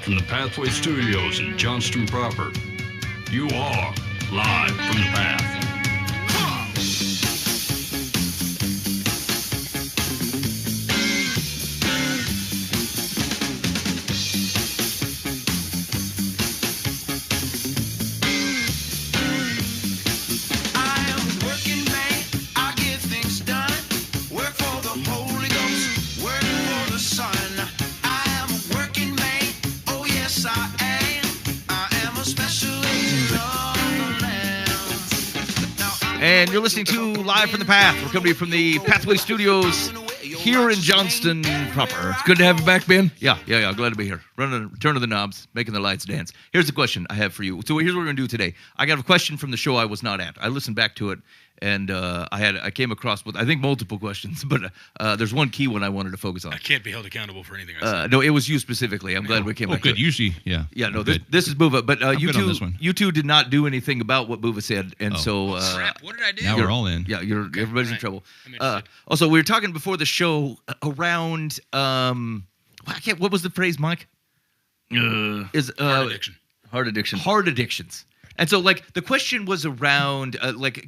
from the Pathway Studios in Johnston proper. You are live from the Path. And you're listening to Live from the Path. We're coming to you from the Pathway Studios here in Johnston proper. It's good to have you back, Ben. Yeah. Glad to be here. Turn of the knobs, making the lights dance. Here's the question I have for you. So here's what we're going to do today. I got a question from the show I was not at. I listened back to it, and I came across with, I think, multiple questions, but there's one key one I wanted to focus on. I can't be held accountable for anything I said. No, it was you specifically. I'm glad we came back to it. Usually, yeah. Yeah, no, this is Buva, but you two did not do anything about what Buva said, and so... crap, what did I do? Now we're all in. Yeah, everybody's in trouble. I'm also, we were talking before the show around... what was the phrase, Mike? Heart addiction. Heart addictions. And so, like, the question was around,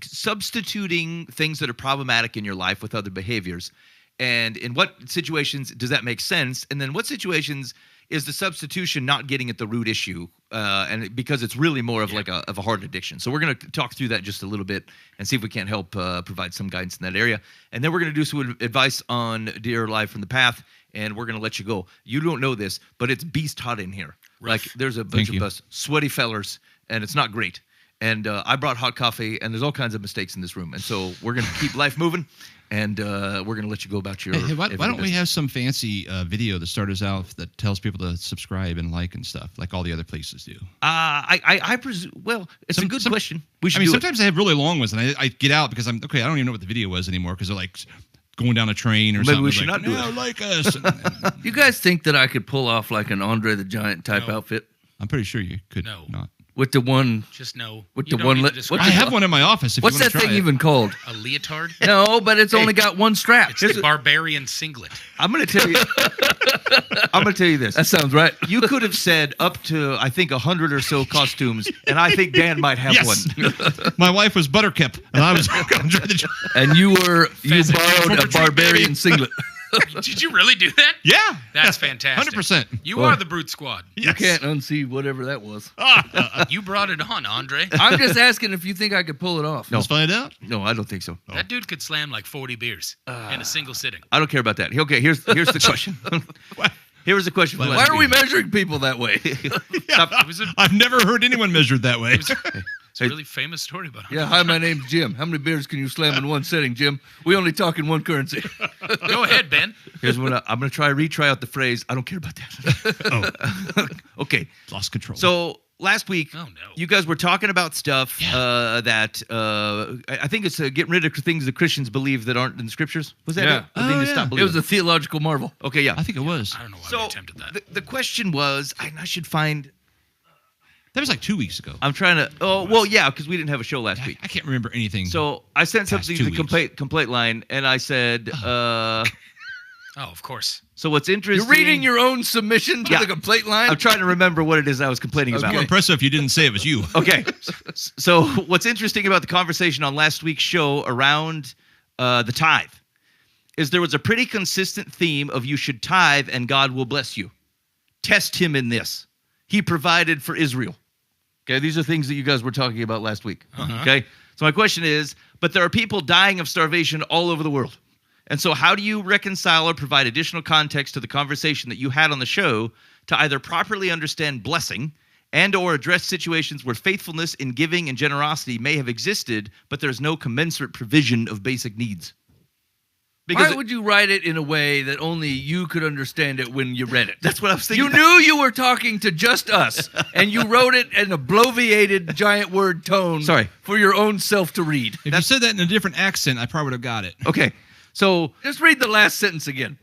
substituting things that are problematic in your life with other behaviors. And in what situations does that make sense? And then what situations is the substitution not getting at the root issue? And because it's really more of of a heart addiction. So we're going to talk through that just a little bit and see if we can't help provide some guidance in that area. And then we're going to do some advice on Dear Live from the Path. And we're going to let you go. You don't know this, but it's beast hot in here. Rough. Like, there's a bunch of us sweaty fellers, and it's not great. And I brought hot coffee, and there's all kinds of mistakes in this room. And so we're going to keep life moving, and we're going to let you go about your... Hey, why don't we have some fancy video that starts us out that tells people to subscribe and like and stuff, like all the other places do? I presume... Well, it's a good question. We should sometimes they have really long ones, and I get out because I don't even know what the video was anymore because they're like... going down a train or something. Maybe we should not do it. Like us. You guys think that I could pull off like an Andre the Giant type outfit? I'm pretty sure you could No. not. With the one... Just no. With You the don't one... need to Li- describe I have one in my office if What's you want that to try thing it. even called? a leotard. No, but it's only got one strap. It's the barbarian singlet. I'm going to tell you... I'm going to tell you this. That sounds right. You could have said up to, I think, 100 or so costumes, and I think Dan might have one. My wife was Buttercup, and I was Andre the Giant. And you Pheasant. borrowed a barbarian singlet. Did you really do that? Yeah. That's fantastic. 100%. You are the Brute Squad. You can't unsee whatever that was. You brought it on, Andre. I'm just asking if you think I could pull it off. Let's find out. No, I don't think so. That dude could slam like 40 beers in a single sitting. I don't care about that. Okay, here's the question. Here's the question. Why are we measuring people that way? I've never heard anyone measured that way. It's a really famous story about him. Yeah, hi, my name's Jim. How many beers can you slam in one sitting, Jim? We only talk in one currency. Go ahead, Ben. Here's what I'm going to retry out the phrase. I don't care about that. Okay. Lost control. So last week, Oh, no. you guys were talking about stuff that I think it's getting rid of things that Christians believe that aren't in the scriptures. Was that Yeah. it? The thing to stop It believing. was a theological marvel. Okay, yeah. I think it was. I don't know why we So attempted that. the question was, I should find. That was like 2 weeks ago. I'm trying to. Oh, well, yeah, because we didn't have a show last week. I can't remember anything. So I sent Past something 2 to the complaint line, and I said, Oh, of course. so what's interesting... You're reading your own submission to Yeah. the complaint line? I'm trying to remember what it is I was complaining It's about. more impressive if you didn't say it was you. Okay. So what's interesting about the conversation on last week's show around the tithe is there was a pretty consistent theme of you should tithe and God will bless you. Test him in this. He provided for Israel. Okay, these are things that you guys were talking about last week. Okay, so my question is, but there are people dying of starvation all over the world. And so how do you reconcile or provide additional context to the conversation that you had on the show to either properly understand blessing and or address situations where faithfulness in giving and generosity may have existed, but there's no commensurate provision of basic needs? Why would you write it in a way that only you could understand it when you read it? That's what I was thinking. You knew you were talking to just us, and you wrote it in a bloviated giant word tone for your own self to read. If you said that in a different accent, I probably would have got it. Okay, so... Just read the last sentence again.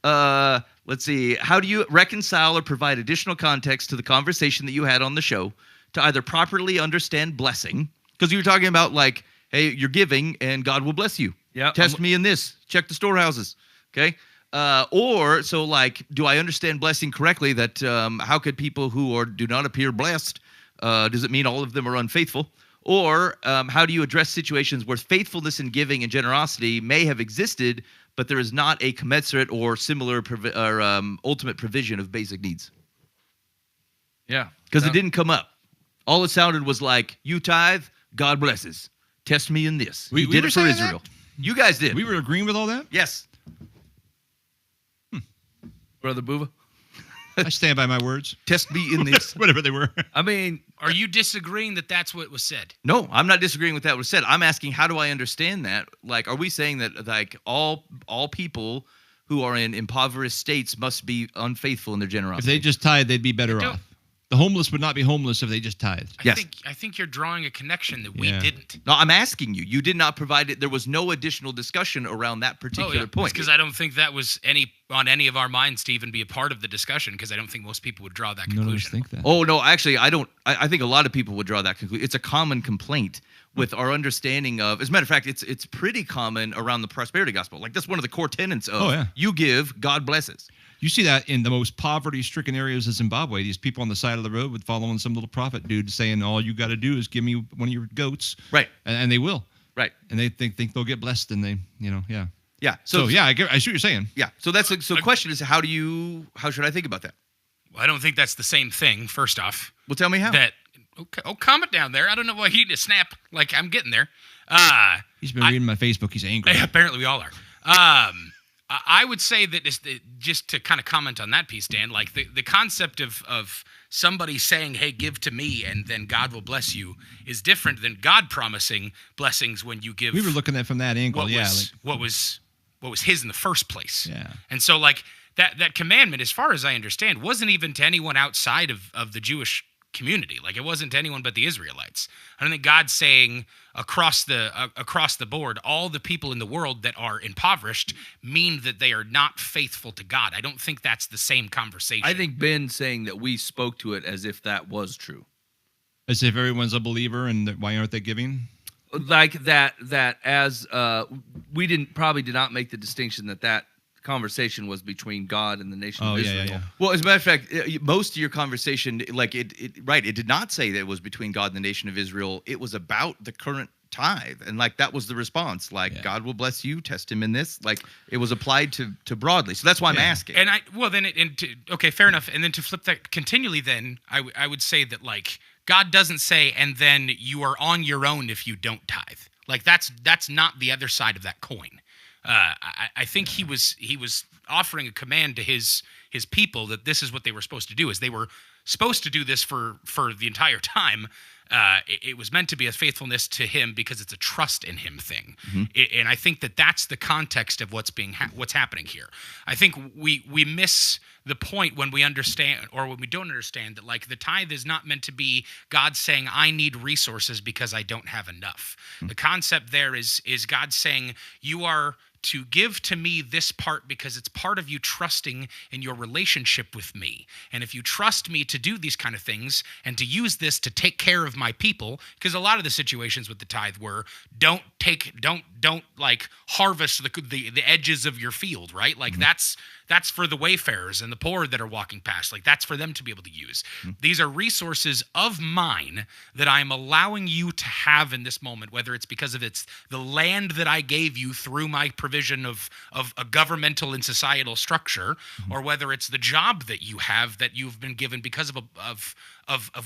Let's see. How do you reconcile or provide additional context to the conversation that you had on the show to either properly understand blessing? Because you were talking about, like, hey, you're giving and God will bless you. Yeah. Test me in this. Check the storehouses. Okay. Or so like, do I understand blessing correctly? That how could people who do not appear blessed? Does it mean all of them are unfaithful? Or how do you address situations where faithfulness in giving and generosity may have existed, but there is not a commensurate or similar ultimate provision of basic needs? Yeah. Because it didn't come up. All it sounded was like, you tithe, God blesses. Test me in this. We did it for Israel. That? You guys did. We were agreeing with all that? Yes. Brother Buva? I stand by my words. Test me in this. Whatever they were. I mean, are you disagreeing that that's what was said? No, I'm not disagreeing with that was said. I'm asking, how do I understand that? Like, are we saying that like all people who are in impoverished states must be unfaithful in their generosity? If they just tithe, they'd be better off. The homeless would not be homeless if they just tithed. I think you're drawing a connection that we didn't. No, I'm asking you. You did not provide it. There was no additional discussion around that particular point. Because I don't think that was on any of our minds to even be a part of the discussion, because I don't think most people would draw that conclusion. None of us think that. Oh, no, actually, I don't. I think a lot of people would draw that conclusion. It's a common complaint with our understanding of, as a matter of fact, it's pretty common around the prosperity gospel. Like, that's one of the core tenets of you give, God blesses. You see that in the most poverty-stricken areas of Zimbabwe. These people on the side of the road with following some little prophet dude saying, all you got to do is give me one of your goats. Right. And they will. Right. And they think they'll get blessed, and they, Yeah. I see what you're saying. Yeah. So the question is, how should I think about that? Well, I don't think that's the same thing, first off. Well, tell me how. Calm it down there. I don't know why you need to snap. Like, I'm getting there. He's been reading my Facebook. He's angry. Apparently we all are. I would say that just to kind of comment on that piece, Dan, like the concept of somebody saying, hey, give to me and then God will bless you is different than God promising blessings when you give. We were looking at it from that angle, what was his in the first place. Yeah. And so like that commandment, as far as I understand, wasn't even to anyone outside of the Jewish community. Like, it wasn't to anyone but the Israelites. I don't think God's saying across the board, all the people in the world that are impoverished mean that they are not faithful to God. I don't think that's the same conversation. I think Ben's saying that we spoke to it as if that was true. As if everyone's a believer, and why aren't they giving? Like that as we probably did not make the distinction that conversation was between God and the nation of Israel. Yeah. Well, as a matter of fact, most of your conversation, like it did not say that it was between God and the nation of Israel. It was about the current tithe, and like that was the response. Like, God will bless you. Test him in this. Like, it was applied to broadly. So that's why I'm asking. And okay, fair enough. And then to flip that continually, then I would say that like God doesn't say, and then you are on your own if you don't tithe. Like that's not the other side of that coin. I think he was offering a command to his people that this is what they were supposed to do. Is they were supposed to do this for the entire time. It was meant to be a faithfulness to him because it's a trust in him thing. Mm-hmm. And I think that's the context of what's happening here. I think we miss the point when we understand, or when we don't understand, that like the tithe is not meant to be God saying, I need resources because I don't have enough. Mm-hmm. The concept there is God saying, you are to give to me this part because it's part of you trusting in your relationship with me. And if you trust me to do these kind of things and to use this to take care of my people, because a lot of the situations with the tithe were don't like harvest the edges of your field, right? Like that's for the wayfarers and the poor that are walking past. Like, that's for them to be able to use. Mm-hmm. These are resources of mine that I'm allowing you to have in this moment, whether it's because of the land that I gave you through my provision of a governmental and societal structure, mm-hmm. or whether it's the job that you have that you've been given because of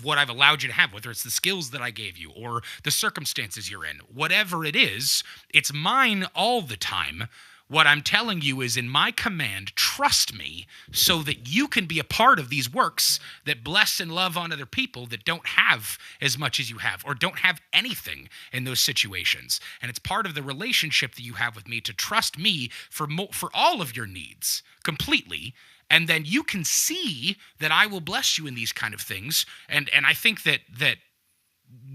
what I've allowed you to have, whether it's the skills that I gave you or the circumstances you're in. Whatever it is, it's mine all the time. What I'm telling you is, in my command, trust me so that you can be a part of these works that bless and love on other people that don't have as much as you have or don't have anything in those situations. And it's part of the relationship that you have with me to trust me for all of your needs completely. And then you can see that I will bless you in these kind of things. And I think that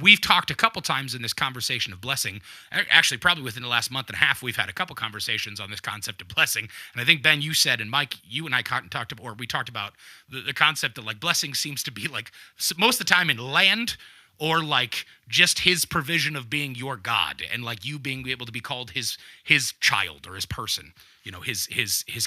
we've talked a couple times in this conversation of blessing. Actually, probably within the last month and a half, we've had a couple conversations on this concept of blessing. And I think, Ben, you said, and Mike, you and I talked about the concept that like blessing seems to be like most of the time in land or like just his provision of being your God and like you being able to be called his child or his person, his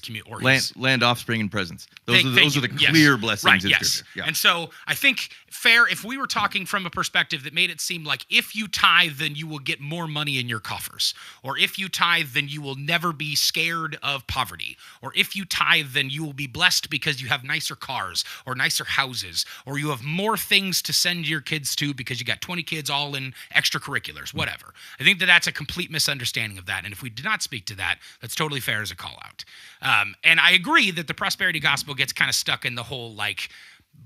community or his land, offspring, and presence. Those are the yes. clear blessings right, in yes. Scripture. Yeah. And so I think fair, if we were talking from a perspective that made it seem like if you tithe, then you will get more money in your coffers, or if you tithe, then you will never be scared of poverty, or if you tithe, then you will be blessed because you have nicer cars or nicer houses, or you have more things to send your kids to because you got 20 kids all in extracurriculars, whatever. I think that that's a complete misunderstanding of that. And if we did not speak to that, that's totally fair as a call out. And I agree that the prosperity gospel gets kind of stuck in the whole like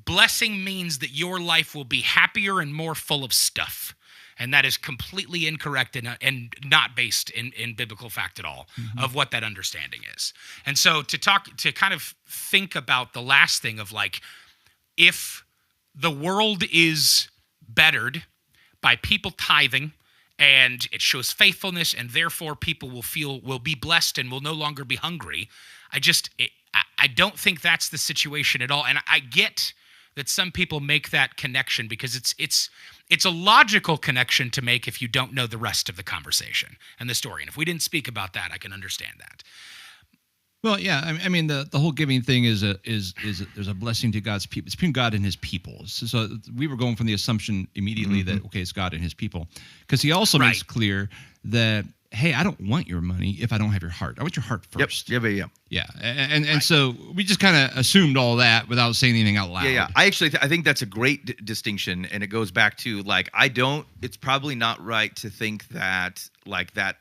blessing means that your life will be happier and more full of stuff. And that is completely incorrect and not based in biblical fact at all of what that understanding is. And so to kind of think about the last thing of like, if the world is bettered by people tithing and it shows faithfulness and therefore people will be blessed and will no longer be hungry, I don't think that's the situation at all. And I get that some people make that connection because it's a logical connection to make if you don't know the rest of the conversation and the story. And if we didn't speak about that, I can understand that. Well, yeah, I mean the whole giving thing is there's a blessing to God's people. It's between God and His people. So we were going from the assumption immediately that okay, it's God and His people, because He also makes clear that hey, I don't want your money if I don't have your heart. I want your heart first. Yep. Yeah, and so we just kind of assumed all that without saying anything out loud. Yeah. I think that's a great distinction, and it goes back to like it's probably not right to think that like that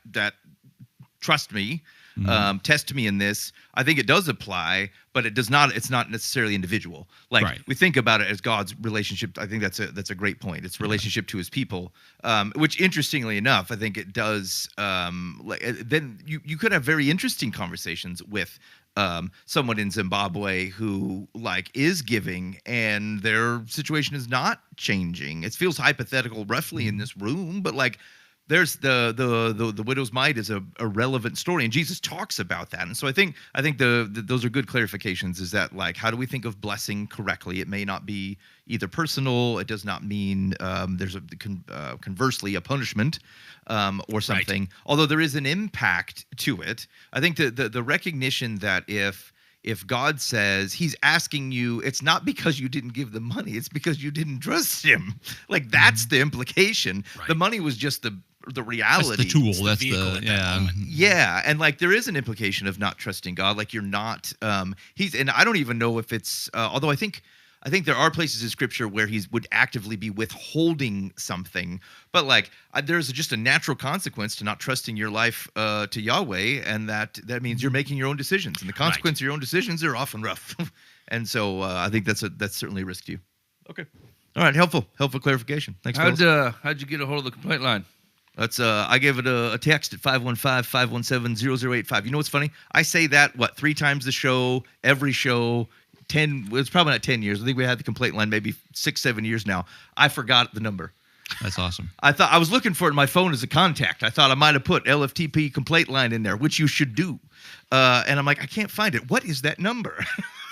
trust me. Test me in this. I think it does apply, but it does not. It's not necessarily individual. Like we think about it as God's relationship. I think that's a great point. It's relationship to His people, which interestingly enough, I think it does. Then you could have very interesting conversations with someone in Zimbabwe who like is giving and their situation is not changing. It feels hypothetical, roughly in this room, but like. There's the widow's mite is a relevant story, and Jesus talks about that. And so I think those are good clarifications. Is that like how do we think of blessing correctly? It may not be either personal. It does not mean there's conversely a punishment or something. Right. Although there is an impact to it. I think the recognition that if God says He's asking you, it's not because you didn't give the money, it's because you didn't trust Him. Like that's the implication. Right. The money was just the reality. That's the tool. That's the yeah. And like there is an implication of not trusting God. Like you're not. And I don't even know if it's. Although I think there are places in Scripture where He would actively be withholding something. But like there's just a natural consequence to not trusting your life to Yahweh, and that means you're making your own decisions, and the consequence of your own decisions are often rough. And so I think that's certainly a risk to you. Okay. All right. Helpful clarification. Thanks. How'd you get a hold of the complaint line? That's I gave it a text at 515-517-0085. You know what's funny? I say that 3 times the show, every show. 10. It's probably not 10 years. I think we had the complaint line maybe 6-7 years now. I forgot the number. That's awesome. I thought I was looking for it in my phone as a contact. I thought I might have put LFTP complaint line in there, which you should do. And I'm like, I can't find it. What is that number?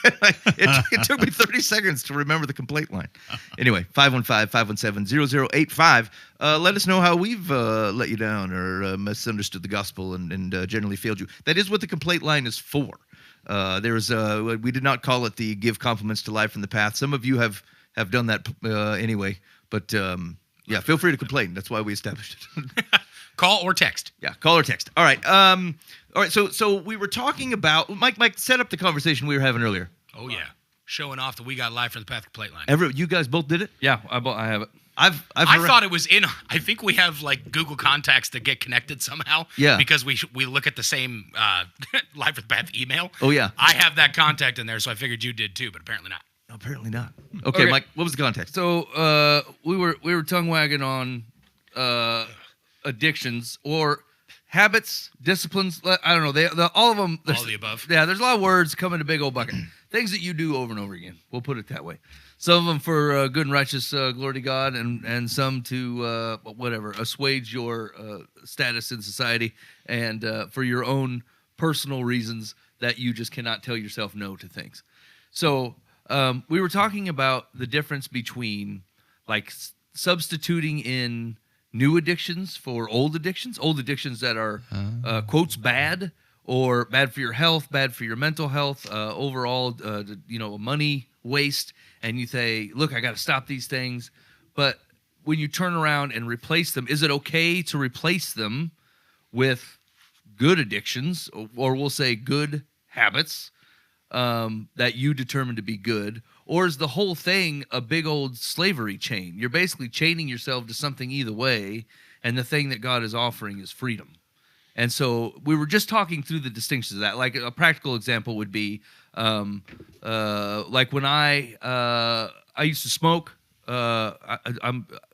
It took me 30 seconds to remember the complaint line. Anyway, 515-517-0085. Let us know how we've let you down or misunderstood the gospel and generally failed you. That is what the complaint line is for. We did not call it the give compliments to life from the path. Some of you have done that anyway. But yeah, feel free to complain. That's why we established it. Call or text. Yeah, call or text. All right. All right. So we were talking about Mike. Set up the conversation we were having earlier. Oh yeah, showing off that we got live from the path complaint line. You guys both did it? Yeah, I have it. I thought it was in. I think we have like Google contacts that get connected somehow. Yeah. Because we look at the same live from the path email. Oh yeah. I have that contact in there, so I figured you did too, but apparently not. No, apparently not. Okay, Mike. What was the context? So we were tongue wagging on addictions or habits, disciplines. I don't know. All of them. All of the above. Yeah, there's a lot of words come in a big old bucket. Things that you do over and over again. We'll put it that way. Some of them for good and righteous glory to God, and some to assuage your status in society, and for your own personal reasons that you just cannot tell yourself no to things. So we were talking about the difference between like substituting in new addictions for old addictions that are quotes bad or bad for your health, bad for your mental health, overall, money waste. And you say, look, I got to stop these things. But when you turn around and replace them, is it okay to replace them with good addictions, or we'll say good habits that you determine to be good? Or is the whole thing a big old slavery chain? You're basically chaining yourself to something either way, and the thing that God is offering is freedom. And so we were just talking through the distinctions of that. Like a practical example would be, like when I used to smoke.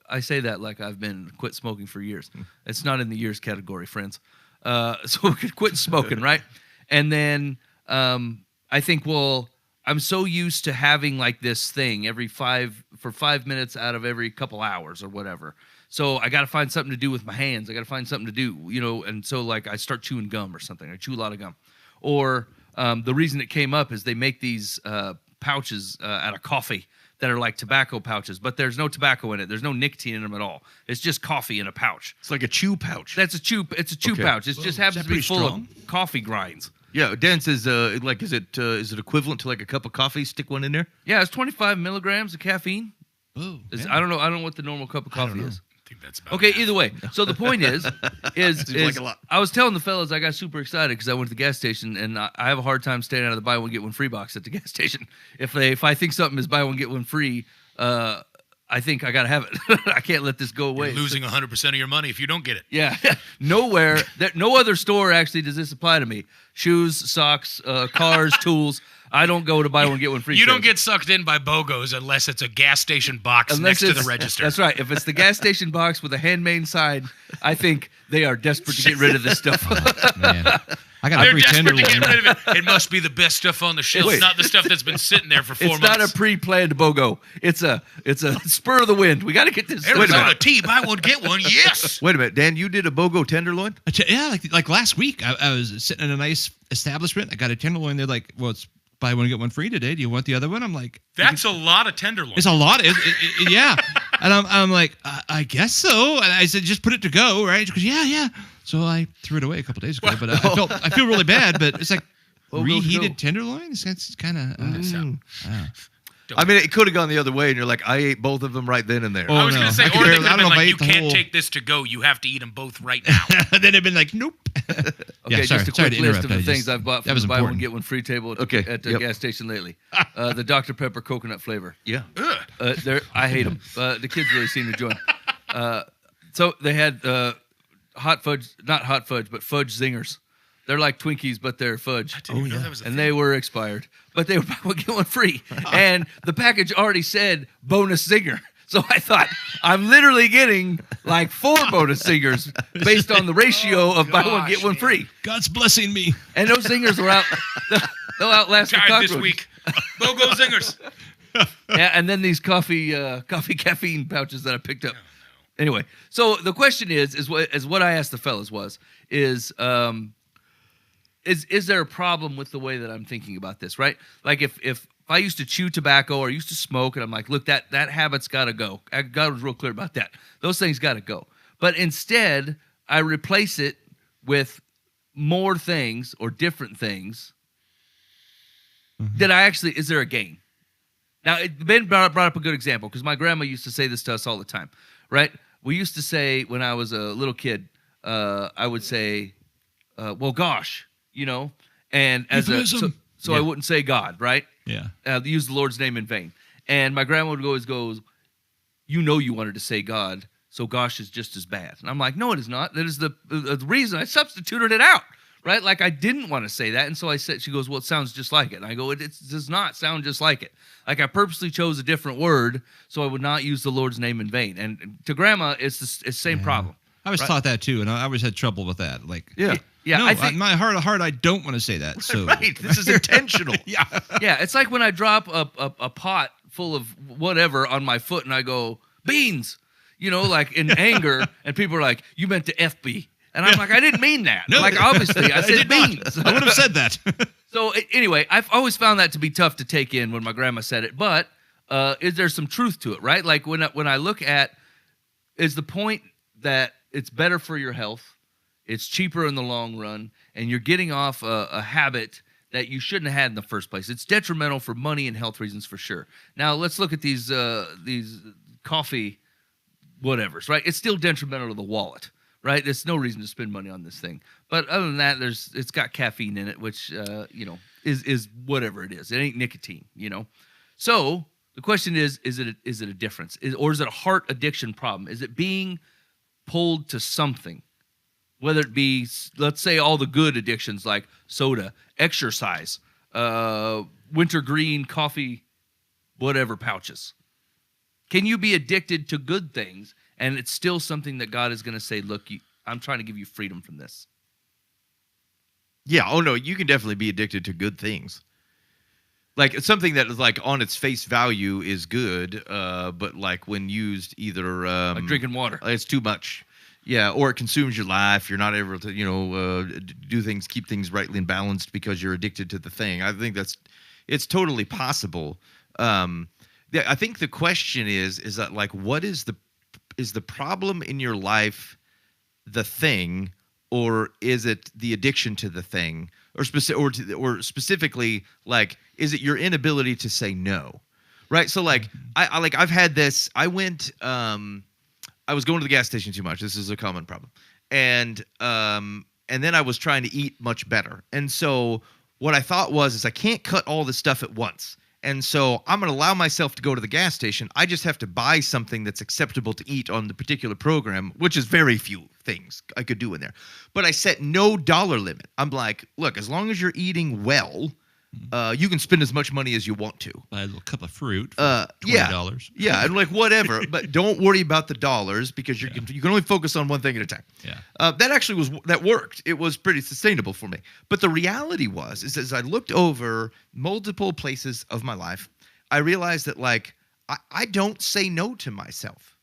I say that like I've been quit smoking for years. It's not in the years category, friends. So we could quit smoking, right? And then I think, well, I'm so used to having like this thing for 5 minutes out of every couple hours or whatever. So I got to find something to do with my hands. I got to find something to do, and so like I start chewing gum or something. I chew a lot of gum. Or the reason it came up is they make these pouches out of coffee that are like tobacco pouches, but there's no tobacco in it. There's no nicotine in them at all. It's just coffee in a pouch. It's like a chew pouch. It's a chew pouch. It just happens to be full of coffee grinds. Yeah, Dan says, is it equivalent to like a cup of coffee? Stick one in there. Yeah, it's 25 milligrams of caffeine. Oh, I don't know what the normal cup of coffee is. I think that's about Okay, half. either way. So the point is like a lot. I was telling the fellas I got super excited because I went to the gas station, and I have a hard time staying out of the buy one get one free box at the gas station. If I think something is buy one get one free, I think I gotta have it. I can't let this go away. You're losing 100% of your money if you don't get it. Yeah, nowhere. No other store actually does this apply to me. Shoes, socks, cars, tools. I don't go to buy one get one free. You don't sales. get sucked in by BOGOs unless it's a gas station box next to the register. That's right. If it's the gas station box with a handmade sign, I think they are desperate to get rid of this stuff. Man. I got a They're free desperate to tenderloin. get rid of it. It must be the best stuff on the shelf, Wait. not the stuff that's been sitting there for 4 It's months. not a pre-planned BOGO. It's a spur of the wind. We got to get this. Arizona tea, buy one, get one. Yes. Wait a minute, Dan, you did a BOGO tenderloin? Yeah, like last week, I was sitting in a nice establishment. I got a tenderloin. They're like, well, it's buy one get one free today. Do you want the other one? I'm like, That's a lot of tenderloin. it's a lot. Yeah, and I'm like, I guess so. And I said, just put it to go, right? She goes, yeah. So I threw it away a couple days ago, but I feel really bad. But it's like Well, reheated tenderloin. It's kind of. I mean, it could have gone the other way, and you're like, I ate both of them right then and there. Oh, I was no. going to say, I or could they barely- could I have don't been know if I like, you ate the can't whole- take this to go. You have to eat them both right now. Then they've been like, nope. Okay, Yeah, just a sorry quick to list of interrupt. the things I've bought that from was the buy one important. get one free table at Okay, the yep. gas station lately. The Dr. Pepper coconut flavor. Yeah. Ugh. I hate them. The kids really seem to enjoy them. So they had not hot fudge, but fudge zingers. They're like Twinkies, but they're fudge. I didn't even know that was a And thing. they were expired, but they were buy one get one free. And the package already said bonus zinger. So I thought, I'm literally getting like 4 bonus zingers based on the ratio of buy one get one free. God's blessing me. And those zingers are out. They'll outlast the Tired cockroach. this week. BOGO zingers. Yeah, and then these coffee caffeine pouches that I picked up. Anyway, so the question is what I asked the fellas is there a problem with the way that I'm thinking about this, right? Like if I used to chew tobacco or used to smoke, and I'm like, look, that habit's got to go. God was real clear about that. Those things got to go. But instead, I replace it with more things or different things. Is there a gain? Now, Ben brought up a good example because my grandma used to say this to us all the time, right? We used to say when I was a little kid, I would say, well, gosh, and as Euphemism. so I wouldn't say God, right? Yeah. Use the Lord's name in vain. And my grandma would always go, you wanted to say God, so gosh is just as bad. And I'm like, no, it is not. That is the reason I substituted it out, right? Like I didn't want to say that. And so I said, she goes, well, it sounds just like it. And I go, it does not sound just like it. Like I purposely chose a different word so I would not use the Lord's name in vain. And to grandma, it's the same problem. I was taught that too, and I always had trouble with that. Like, Yeah. Yeah, no, I think my heart of heart, I don't want to say that. So Right. This is intentional. yeah. yeah, it's like when I drop a pot full of whatever on my foot and I go, beans, like in anger, and people are like, you meant to FB. And I'm like, I didn't mean that. No. Like, obviously, I said did not. beans. I would have said that. So anyway, I've always found that to be tough to take in when my grandma said it. But is there some truth to it, right? Like when I look at Is the point that it's better for your health, it's cheaper in the long run, and you're getting off a habit that you shouldn't have had in the first place. It's detrimental for money and health reasons for sure. Now let's look at these coffee whatevers, right? It's still detrimental to the wallet, right? There's no reason to spend money on this thing. But other than that, it's got caffeine in it, which is whatever it is. It ain't nicotine, So the question is it a difference? Or is it a heart addiction problem? Is it being pulled to something? Whether it be, let's say, all the good addictions like soda, exercise, wintergreen coffee, whatever pouches. Can you be addicted to good things and it's still something that God is going to say, look, I'm trying to give you freedom from this? Yeah. Oh, no, you can definitely be addicted to good things. Like something that is like on its face value is good, but like when used either... like drinking water. It's too much. Yeah, or it consumes your life. You're not able to, do things, keep things rightly and balanced because you're addicted to the thing. I think it's totally possible. I think the question is that like, what is the problem in your life, the thing, or is it the addiction to the thing, or specifically like, is it your inability to say no, right? So like, I've had this. I was going to the gas station too much. This is a common problem. And then I was trying to eat much better. And so what I thought is I can't cut all this stuff at once. And so I'm going to allow myself to go to the gas station. I just have to buy something that's acceptable to eat on the particular program, which is very few things I could do in there. But I set no dollar limit. I'm like, look, as long as you're eating well, you can spend as much money as you want to. Buy a little cup of fruit for $20. Yeah, and like whatever, but don't worry about the dollars because you can only focus on one thing at a time. Yeah. That worked. It was pretty sustainable for me. But the reality is as I looked over multiple places of my life, I realized that like I don't say no to myself.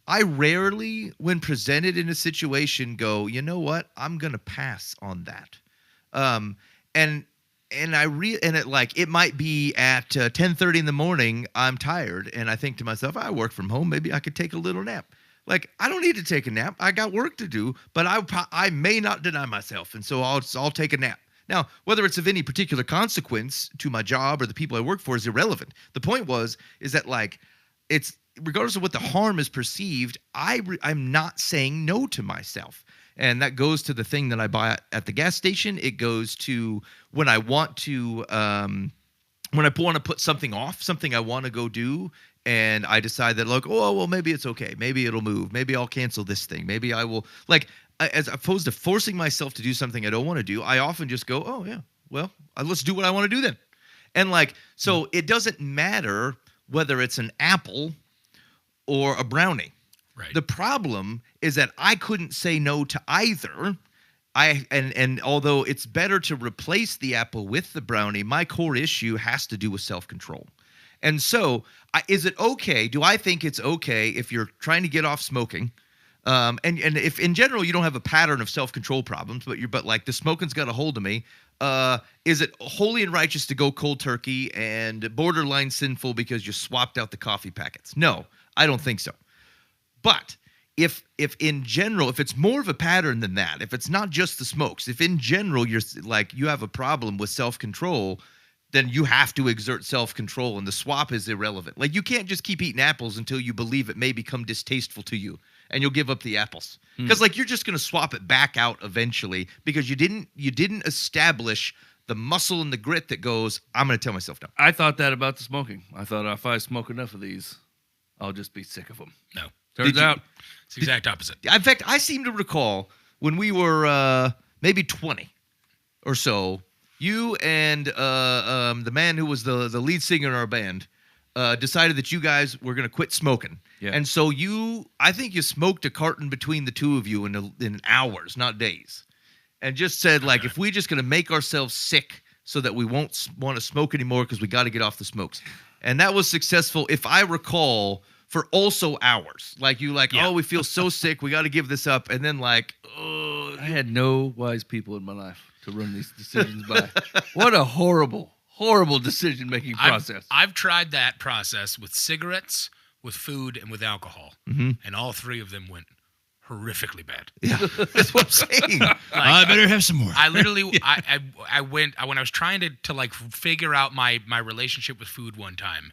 I rarely, when presented in a situation, go, you know what? I'm gonna pass on that. And it might be at 10:30 in the morning. I'm tired, and I think to myself, I work from home. Maybe I could take a little nap. Like I don't need to take a nap. I got work to do, but I may not deny myself, and so I'll take a nap. Now, whether it's of any particular consequence to my job or the people I work for is irrelevant. The point is that like it's regardless of what the harm is perceived, I'm not saying no to myself. And that goes to the thing that I buy at the gas station. It goes to when I want to put something off, something I want to go do, and I decide that like, oh, well, maybe it's okay. Maybe it'll move. Maybe I'll cancel this thing. Maybe I will like, as opposed to forcing myself to do something I don't want to do, I often just go, oh yeah, well, let's do what I want to do then. And like, so it doesn't matter whether it's an apple or a brownie. Right. The problem is that I couldn't say no to either. And although it's better to replace the apple with the brownie, my core issue has to do with self-control. And so, is it okay? Do I think it's okay if you're trying to get off smoking, and if in general you don't have a pattern of self-control problems, but like the smoking's got a hold of me? Is it holy and righteous to go cold turkey and borderline sinful because you swapped out the coffee packets? No, I don't think so. But if in general, if it's more of a pattern than that, if it's not just the smokes, if in general you have a problem with self-control, then you have to exert self-control, and the swap is irrelevant. Like you can't just keep eating apples until you believe it may become distasteful to you, and you'll give up the apples. Because like you're just going to swap it back out eventually because you didn't establish the muscle and the grit that goes, I'm going to tell myself no. I thought that about the smoking. I thought if I smoke enough of these, I'll just be sick of them. No. Turns out it's the exact opposite. In fact, I seem to recall when we were maybe 20 or so, you and the man who was the lead singer in our band decided that you guys were going to quit smoking. Yeah. And so I think you smoked a carton between the two of you in hours, not days. And just said, like, if we're just going to make ourselves sick so that we won't want to smoke anymore because we got to get off the smokes. And that was successful, if I recall, for also hours. Like oh, we feel so sick, we got to give this up. And then like, oh, I had no wise people in my life to run these decisions by. What a horrible decision-making process. I've tried that process with cigarettes, with food, and with alcohol. And all three of them went horrifically bad. Yeah, that's what I'm saying. I better have some more. I literally, I went, when I was trying to like figure out my relationship with food one time,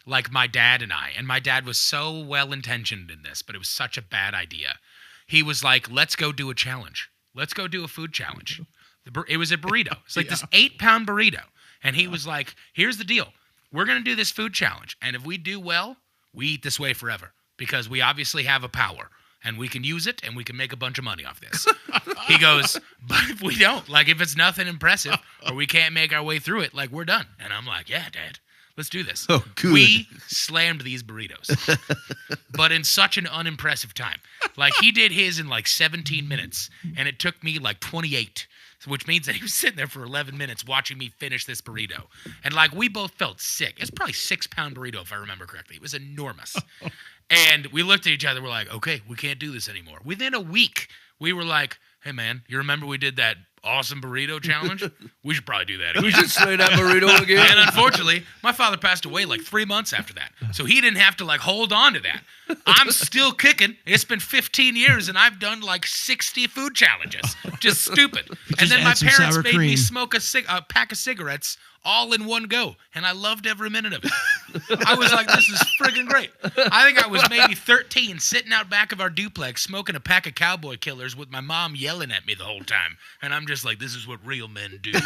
like my dad and my dad was so well-intentioned in this, but it was such a bad idea. He was like, let's go do a challenge. Let's go do a food challenge. It was a burrito. It's like this 8-pound burrito. And he was like, here's the deal. We're going to do this food challenge. And if we do well, we eat this way forever because we obviously have a power. And we can use it, and we can make a bunch of money off this. He goes, but if we don't, like if it's nothing impressive or we can't make our way through it, like we're done. And I'm like, yeah, Dad, let's do this. Oh, good. We slammed these burritos, but in such an unimpressive time. Like he did his in like 17 minutes, and it took me like 28. Which means that he was sitting there for 11 minutes watching me finish this burrito. And like we both felt sick. It's probably 6-pound burrito if I remember correctly. It was enormous. And we looked at each other. We're like, okay, we can't do this anymore. Within a week, we were like, hey, man, you remember we did that awesome burrito challenge? We should probably do that again. We should slay that burrito again. And unfortunately, my father passed away like 3 months after that. So he didn't have to like hold on to that. I'm still kicking. It's been 15 years and I've done like 60 food challenges. Just stupid. And then my parents made me smoke a pack of cigarettes all in one go. And I loved every minute of it. I was like, this is friggin' great. I think I was maybe 13 sitting out back of our duplex smoking a pack of Cowboy Killers with my mom yelling at me the whole time. And I'm just like, this is what real men do. Like,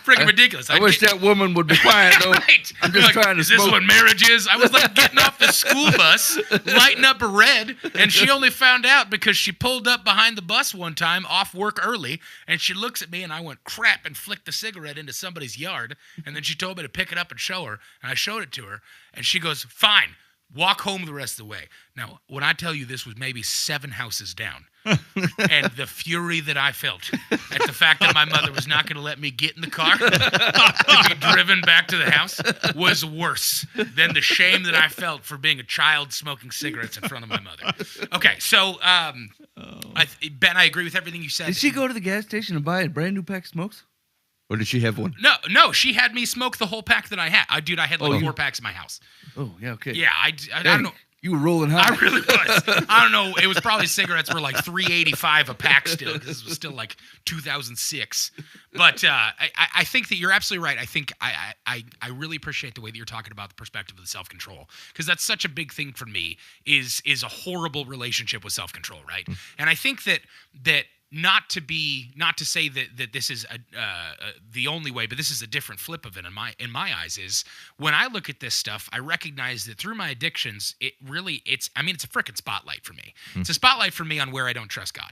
friggin' ridiculous. I wish that woman would be quiet, though. Right. I'm just trying to Is this smoke. what marriage is? I was like getting off the school bus, lighting up a red, and she only found out because she pulled up behind the bus one time off work early, and she looks at me, and I went crap and flicked the cigarette into somebody's yard, and then she told me to pick it up and show her, and I showed it to her, and she goes, fine, walk home the rest of the way. Now, when I tell you this was maybe 7 houses down, and the fury that I felt at the fact that my mother was not going to let me get in the car to be driven back to the house was worse than the shame that I felt for being a child smoking cigarettes in front of my mother. Okay, so Ben, I agree with everything you said. Did she go to the gas station and buy a brand new pack of smokes? Or did she have one? No, she had me smoke the whole pack that I had. I had like 4 packs in my house. Oh, yeah, okay. Yeah, I don't know. You were rolling high. I really was. I don't know. It was probably cigarettes were like $3.85 a pack still, because this was still like 2006. But I think that you're absolutely right. I think I really appreciate the way that you're talking about the perspective of the self-control, because that's such a big thing for me. Is a horrible relationship with self-control, right? And I think that not to say that this is the only way, but this is a different flip of it in my eyes. Is when I look at this stuff, I recognize that through my addictions, it's a freaking spotlight for me. It's a spotlight for me on where I don't trust God.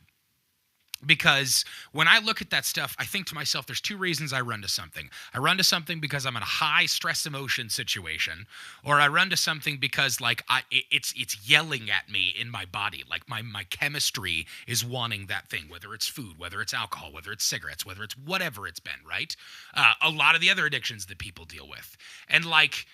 Because when I look at that stuff, I think to myself, there's 2 reasons I run to something. I run to something because I'm in a high stress emotion situation, or I run to something because like it's yelling at me in my body. Like my chemistry is wanting that thing, whether it's food, whether it's alcohol, whether it's cigarettes, whether it's whatever it's been, right? A lot of the other addictions that people deal with. And like,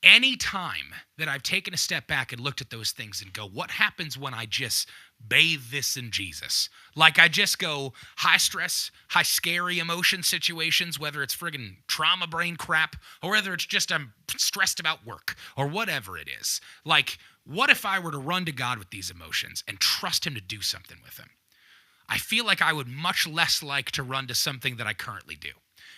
any time that I've taken a step back and looked at those things and go, what happens when I just bathe this in Jesus? Like I just go high stress, high scary emotion situations, whether it's friggin' trauma brain crap or whether it's just I'm stressed about work or whatever it is. Like, what if I were to run to God with these emotions and trust him to do something with them? I feel like I would much less like to run to something that I currently do.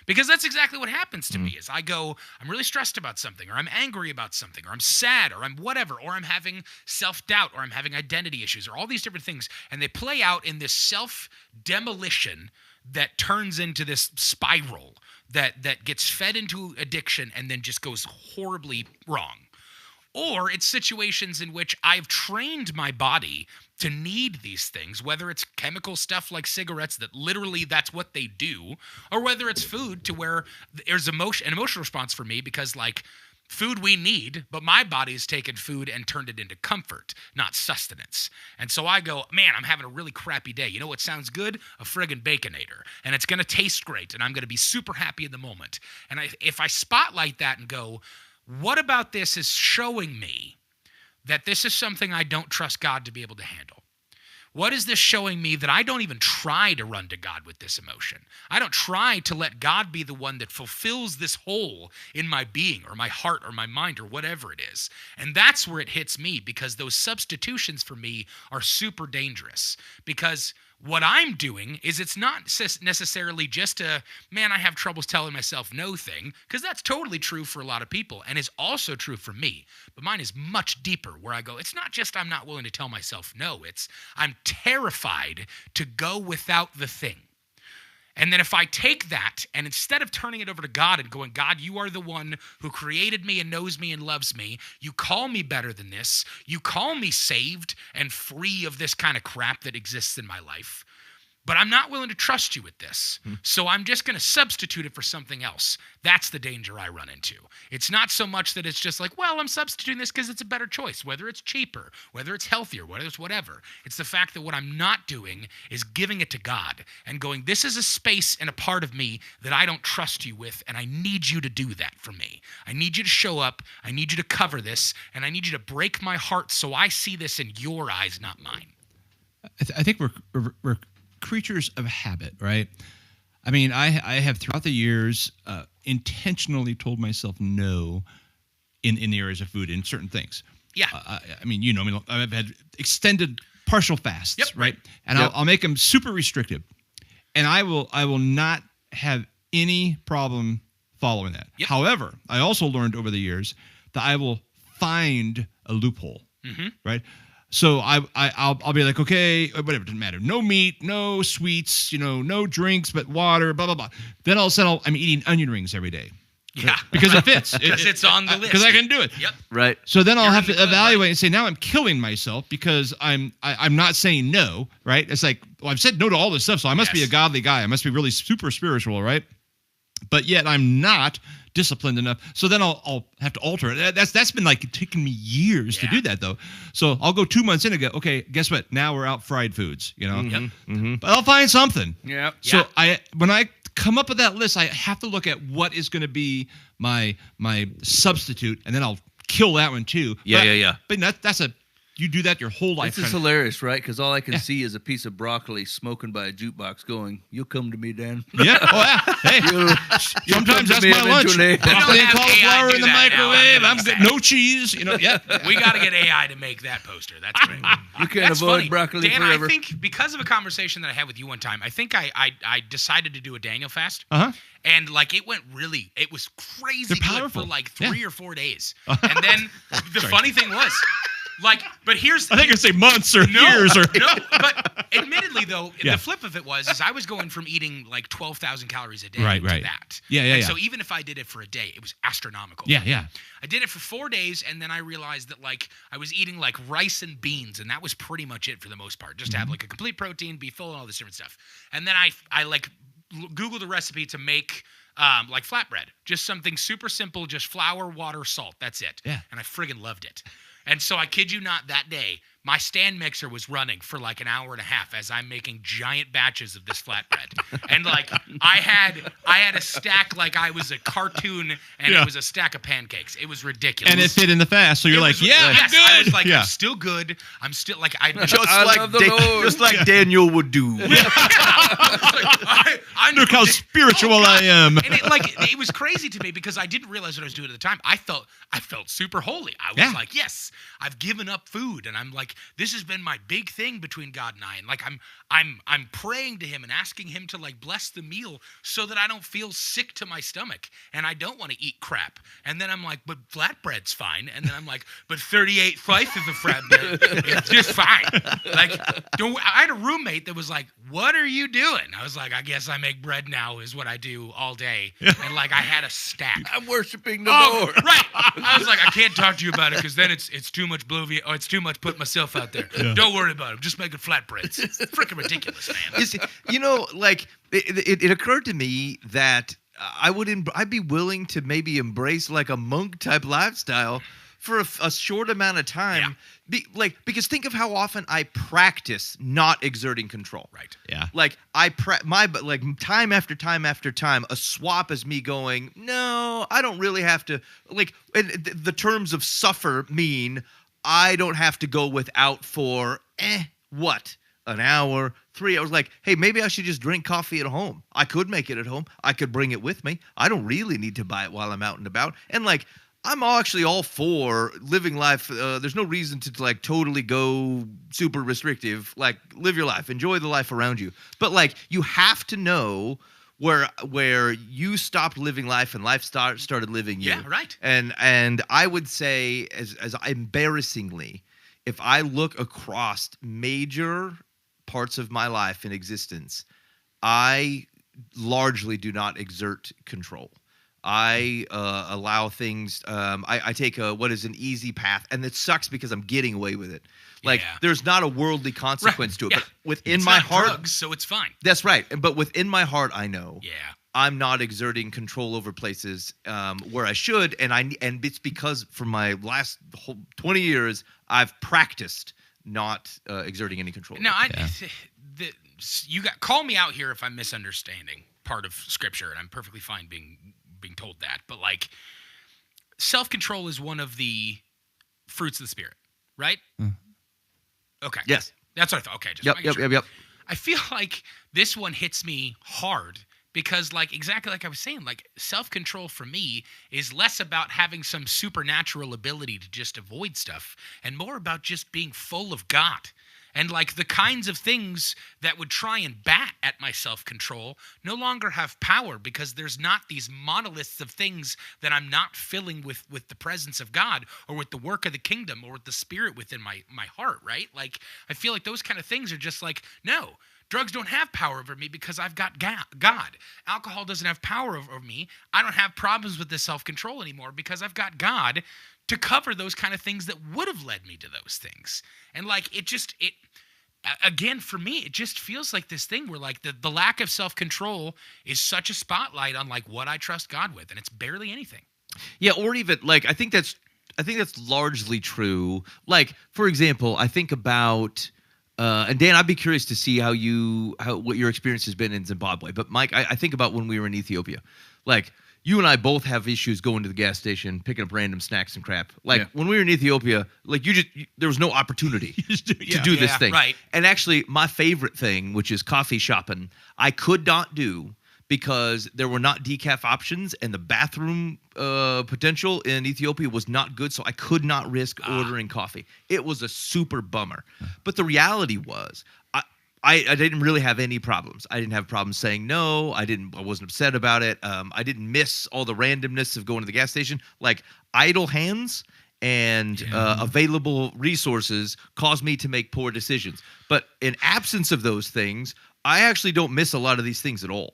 Because that's exactly what happens to me is I go, I'm really stressed about something, or I'm angry about something, or I'm sad, or I'm whatever, or I'm having self-doubt, or I'm having identity issues, or all these different things. And they play out in this self-demolition that turns into this spiral that gets fed into addiction and then just goes horribly wrong. Or it's situations in which I've trained my body to need these things, whether it's chemical stuff like cigarettes that literally that's what they do, or whether it's food to where there's an emotional response for me because like food we need, but my body's taken food and turned it into comfort, not sustenance. And so I go, man, I'm having a really crappy day. You know what sounds good? A friggin' Baconator. And it's going to taste great, and I'm going to be super happy in the moment. And if I spotlight that and go, what about this is showing me that this is something I don't trust God to be able to handle? What is this showing me that I don't even try to run to God with this emotion? I don't try to let God be the one that fulfills this hole in my being or my heart or my mind or whatever it is. And that's where it hits me, because those substitutions for me are super dangerous. Because what I'm doing is it's not necessarily just a, man, I have troubles telling myself no thing, because that's totally true for a lot of people and is also true for me. But mine is much deeper, where I go, it's not just I'm not willing to tell myself no, it's I'm terrified to go without the thing. And then if I take that and instead of turning it over to God and going, God, you are the one who created me and knows me and loves me. You call me better than this. You call me saved and free of this kind of crap that exists in my life. But I'm not willing to trust you with this. So I'm just going to substitute it for something else. That's the danger I run into. It's not so much that it's just like, well, I'm substituting this because it's a better choice, whether it's cheaper, whether it's healthier, whether it's whatever. It's the fact that what I'm not doing is giving it to God and going, this is a space and a part of me that I don't trust you with, and I need you to do that for me. I need you to show up. I need you to cover this, and I need you to break my heart so I see this in your eyes, not mine. I think we're creatures of habit, right? I mean, I have throughout the years intentionally told myself no in the areas of food in certain things. Yeah. I mean, you know, I've had extended partial fasts, Yep. right? And I'll make them super restrictive, and I will not have any problem following that. Yep. However, I also learned over the years that I will find a loophole, right? So I'll be like, okay, whatever, doesn't matter. No meat, no sweets, no drinks, but water, blah, blah, blah. Then all of a sudden I'm eating onion rings every day. Yeah. Because it fits. Because it's on the list. Because I can do it. Yep. Right. So then I'll You're have in to the club, evaluate right? and say, now I'm killing myself because I'm not saying no, right? It's like, well, I've said no to all this stuff, so I must be a Yes. godly guy. I must be really super spiritual, right? But yet I'm not disciplined enough. So then I'll have to alter it. That's been like taking me years to Yeah. do that, though. So I'll go 2 months in and go, okay, guess what? Now we're out fried foods, Yep. But I'll find something. Yeah. So when I come up with that list, I have to look at what is going to be my substitute, and then I'll kill that one too. Yeah. But that's you do that your whole life. This is trying to- hilarious, right? Because all I can see is a piece of broccoli smoking by a jukebox going, you'll come to me, Dan. Yeah. Oh, yeah. Hey. You'll Sometimes come that's to me my lunch. eventually. Broccoli and have AI cauliflower do in the that now. microwave. I'm I'm gonna good. say. No cheese. Yeah. We got to get AI to make that poster. That's great. You can't That's avoid funny. broccoli Dan, forever. I think because of a conversation that I had with you one time, I think I decided to do a Daniel fast. Uh-huh. And like it was crazy They're good powerful. for like Yeah. 3 or 4 days. And then the funny thing was, like, but here's I think I say months or no, years or no, but admittedly though, Yeah. the flip of it was I was going from eating like 12,000 calories a day Right, to right. that. Yeah. And so even if I did it for a day, it was astronomical. Yeah. I did it for 4 days, and then I realized that like I was eating like rice and beans, and that was pretty much it for the most part. Just to have like a complete protein, be full, and all this different stuff. And then I like Googled a recipe to make like flatbread, just something super simple, just flour, water, salt. That's it. Yeah. And I friggin' loved it. And so I kid you not, that day, my stand mixer was running for like an hour and a half as I'm making giant batches of this flatbread. And like I had a stack like I was a cartoon, and Yeah. it was a stack of pancakes. It was ridiculous. And it fit in the fast. So you're It like, was- yeah, I'm yes, good. I was like, yeah. I'm still good. I'm still like I Just I like love the Lord. just like Daniel would do. I Look how spiritual I am. And it was crazy to me because I didn't realize what I was doing at the time. I felt super holy. I was Yeah. like, yes, I've given up food, and I'm like, this has been my big thing between God and I. And like I'm praying to him and asking him to like bless the meal so that I don't feel sick to my stomach and I don't want to eat crap. And then I'm like, but flatbread's fine. And then I'm like, but 38 slices of flatbread is just fine. Like, I had a roommate that was like, what are you doing? I was like, I guess I make bread now is what I do all day. And like I had a stack. I'm worshiping the Oh, Lord. right. I was like, I can't talk to you about it because then it's too much bloviate, or it's too much putting myself out there. Don't worry about it. I'm just making flatbreads. It's freaking ridiculous, man. Like it occurred to me that I'd be willing to maybe embrace like a monk type lifestyle for a short amount of time. Because think of how often I practice not exerting control. Right. Yeah. Like time after time after time, a swap is me going, no, I don't really have to. Like, and the terms of suffer mean I don't have to go without for what. an hour, 3 hours. Like, hey, maybe I should just drink coffee at home. I could make it at home. I could bring it with me. I don't really need to buy it while I'm out and about. And like, I'm actually all for living life. There's no reason to like totally go super restrictive. Like, live your life, enjoy the life around you. But like, you have to know where you stopped living life and life started living you. Yeah, right. And I would say, as embarrassingly, if I look across major parts of my life in existence, I largely do not exert control. I allow things. I take what is an easy path, and it sucks because I'm getting away with it. Like, there's not a worldly consequence to it, but within it's my not heart, drugs, so it's fine. That's right. But within my heart, I know. Yeah. I'm not exerting control over places where I should, and it's because for my last 20 years I've practiced not exerting any control. Now, you call me out here if I'm misunderstanding part of Scripture, and I'm perfectly fine being told that. But like, self-control is one of the fruits of the Spirit, right? Okay. Yes. That's what I thought. Okay. Just Yep. I feel like this one hits me hard because, like, exactly like I was saying, like, self-control for me is less about having some supernatural ability to just avoid stuff and more about just being full of God. And, like, the kinds of things that would try and bat at my self-control no longer have power because there's not these monoliths of things that I'm not filling with the presence of God or with the work of the kingdom or with the Spirit within my heart, right? Like, I feel like those kind of things are just like, no, drugs don't have power over me because I've got God. Alcohol doesn't have power over me. I don't have problems with this self-control anymore because I've got God to cover those kind of things that would have led me to those things. And like, again, for me, it just feels like this thing where like the lack of self-control is such a spotlight on like what I trust God with, and it's barely anything. Yeah, or even like I think that's largely true. Like, for example, I think about and Dan, I'd be curious to see what your experience has been in Zimbabwe. But Mike, I think about when we were in Ethiopia. Like, you and I both have issues going to the gas station, picking up random snacks and crap. Like, when we were in Ethiopia, like, there was no opportunity to do this thing. Right. And actually, my favorite thing, which is coffee shopping, I could not do because there were not decaf options and the bathroom potential in Ethiopia was not good, so I could not risk ordering coffee. It was a super bummer. But the reality was, I didn't really have any problems. I didn't have problems saying no. I wasn't upset about it. I didn't miss all the randomness of going to the gas station. Like, idle hands and available resources cause me to make poor decisions. But in absence of those things, I actually don't miss a lot of these things at all.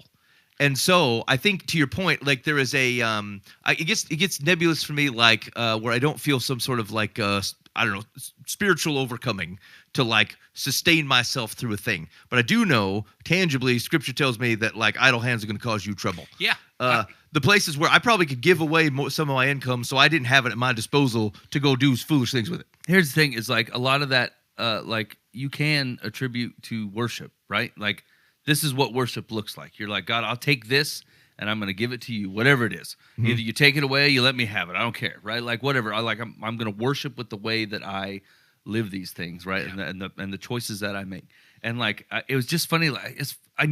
And so I think, to your point, like, there is it gets nebulous for me, like where I don't feel some sort of like I don't know, spiritual overcoming to like sustain myself through a thing. But I do know tangibly, Scripture tells me that like idle hands are going to cause you trouble. Yeah. The places where I probably could give away some of my income, so I didn't have it at my disposal to go do foolish things with it. Here's the thing: is like a lot of that, like, you can attribute to worship, right? Like, this is what worship looks like. You're like, God, I'll take this and I'm going to give it to you, whatever it is. Mm-hmm. Either you take it away, you let me have it. I don't care, right? Like, whatever. I'm going to worship with the way that I live these things, right? Yeah. And the choices that I make. And like, it was just funny. Like,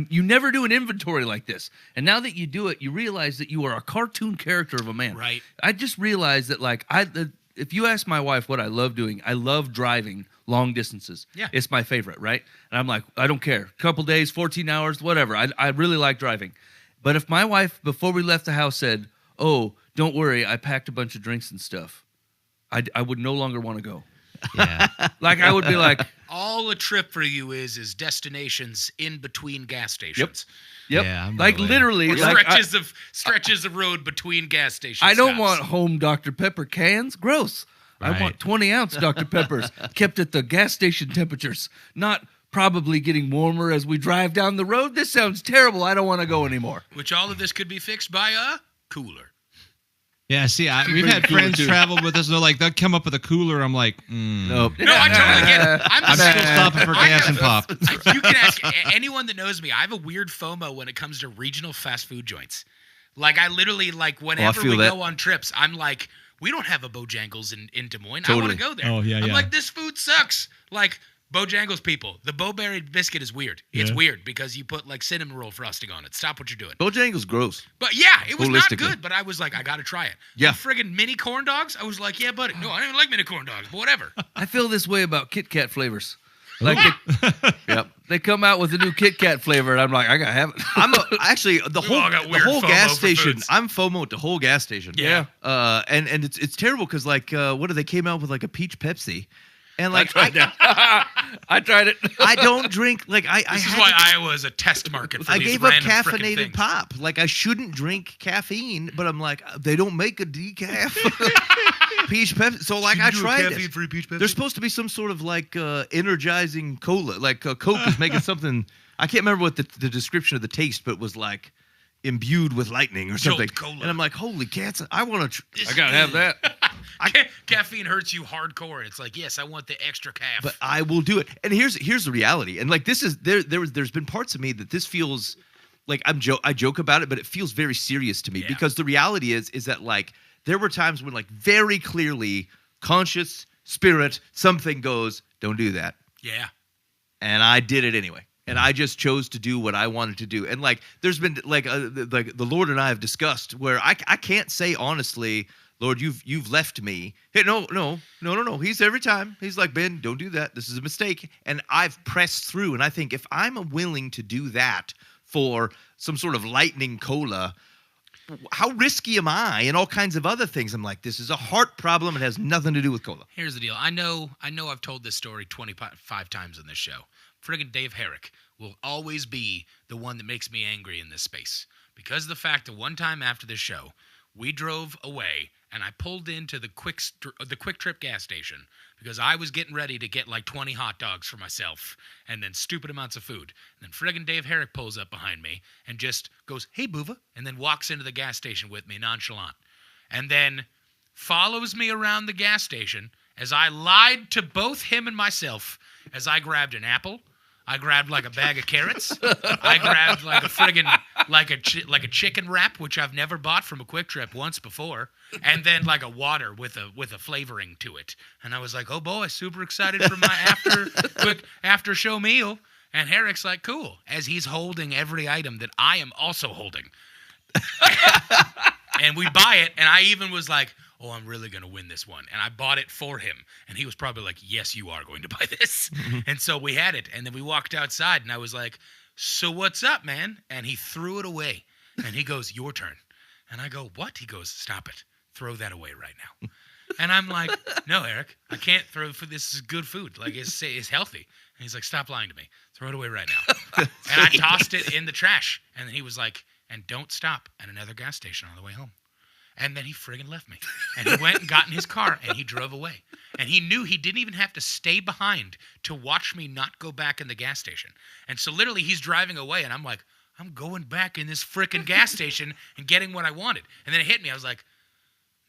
you never do an inventory like this. And now that you do it, you realize that you are a cartoon character of a man. Right. I just realized that, like, if you ask my wife what I love doing, I love driving long distances. Yeah. It's my favorite, right? And I'm like, I don't care. Couple days, 14 hours, whatever. I really like driving. But if my wife, before we left the house, said, oh, don't worry, I packed a bunch of drinks and stuff, I would no longer want to go. Yeah. Like, I would be like, all a trip for you is destinations in between gas stations. Yep. Yeah, like, literally. Or like, stretches of road between gas stations. I don't want home Dr. Pepper cans. Gross. Right. I want 20-ounce Dr. Peppers kept at the gas station temperatures, not probably getting warmer as we drive down the road. This sounds terrible. I don't want to go anymore. Which all of this could be fixed by a cooler. Yeah, see, we've had friends travel with us. They'll come up with a cooler. I'm like, Nope. No, I totally get it. I'm still stopping for gas and pop. You can ask anyone that knows me. I have a weird FOMO when it comes to regional fast food joints. Like, I literally, like, whenever we go on trips, I'm like, we don't have a Bojangles in Des Moines. Totally. I want to go there. Oh, yeah, I'm yeah. like, this food sucks. Like, Bojangles people, the Bowberry biscuit is weird. It's Yeah. weird because you put like cinnamon roll frosting on it. Stop what you're doing. Bojangles gross. But yeah, it was not Holistically. good. But I was like, I gotta try it. Yeah. The friggin' mini corn dogs. I was like, yeah, buddy. No, I don't even like mini corn dogs. But whatever. I feel this way about Kit Kat flavors. Like Yep. they come out with a new Kit Kat flavor, and I'm like, I gotta have it. Actually the We've all got the weird whole FOMO gas for station. foods. I'm FOMO at the whole gas station. Yeah. And it's terrible because like what they came out with like a peach Pepsi, and I like tried that. I tried it. I don't drink like I. This is had why to- Iowa is a test market for I these gave up random frickin' caffeinated things. pop. Like I shouldn't drink caffeine, but I'm like they don't make a decaf peach Pepsi. So like I tried it. Free peach Pepsi? There's supposed to be some sort of like energizing cola. Like Coke is making something. I can't remember what the description of the taste, but it was like imbued with lightning or Jolt something. Cola. And I'm like, holy cats! I want to. I gotta have that. Caffeine hurts you hardcore. It's like, yes, I want the extra calf. But I will do it. And here's the reality. And like this is there's been parts of me that this feels like I joke about it, but it feels very serious to me Yeah. because the reality is that like there were times when like very clearly conscious spirit something goes, don't do that. yeah. And I did it anyway. And I just chose to do what I wanted to do. And like there's been like the Lord and I have discussed where I can't say honestly, Lord, you've left me. Hey, no. He's every time. He's like, Ben, don't do that. This is a mistake. And I've pressed through. And I think if I'm willing to do that for some sort of lightning cola, how risky am I? And all kinds of other things. I'm like, this is a heart problem. It has nothing to do with cola. Here's the deal. I know I've told this story 25 times on this show. Friggin' Dave Herrick will always be the one that makes me angry in this space. Because of the fact that one time after this show, we drove away and I pulled into the Quick Trip gas station because I was getting ready to get like 20 hot dogs for myself and then stupid amounts of food. And then friggin' Dave Herrick pulls up behind me and just goes, hey, Boova, and then walks into the gas station with me nonchalant. And then follows me around the gas station as I lied to both him and myself as I grabbed an apple. I grabbed like a bag of carrots. I grabbed like a friggin' like a chicken wrap, which I've never bought from a Quick Trip once before, and then like a water with a flavoring to it. And I was like, oh boy, super excited for my after show meal. And Herrick's like, cool, as he's holding every item that I am also holding. And we buy it, and I even was like, oh, I'm really going to win this one. And I bought it for him. And he was probably like, yes, you are going to buy this. And so we had it. And then we walked outside, and I was like, so what's up, man? And he threw it away. And he goes, your turn. And I go, what? He goes, stop it. Throw that away right now. And I'm like, no, Eric, I can't throw food. This is good food. Like, it's healthy. And he's like, stop lying to me. Throw it away right now. And I tossed it in the trash. And he was like, and don't stop at another gas station on the way home. And then he friggin' left me. And he went and got in his car and he drove away. And he knew he didn't even have to stay behind to watch me not go back in the gas station. And so literally he's driving away and I'm like, I'm going back in this frickin' gas station and getting what I wanted. And then it hit me. I was like,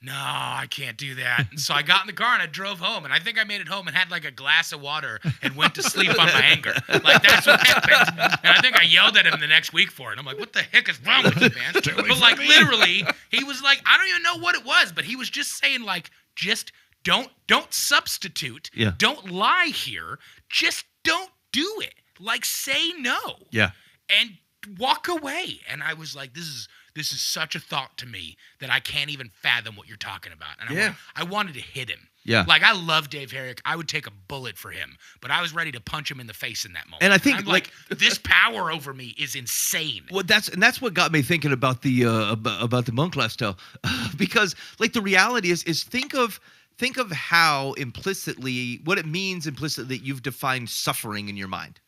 no, I can't do that. And so I got in the car and I drove home. And I think I made it home and had like a glass of water and went to sleep on my anger. Like, that's what happened. And I think I yelled at him the next week for it. I'm like, what the heck is wrong with you, man? But like, literally, he was like, I don't even know what it was, but he was just saying like, just don't substitute. Yeah. Don't lie here. Just don't do it. Like, say no. Yeah. And walk away. And I was like, this is such a thought to me that I can't even fathom what you're talking about. And I wanted to hit him. Yeah. Like, I love Dave Herrick. I would take a bullet for him, but I was ready to punch him in the face in that moment. And I think, I'm like, this power over me is insane. Well, that's what got me thinking about the monk lifestyle, because like the reality is think of how implicitly what it means implicitly that you've defined suffering in your mind.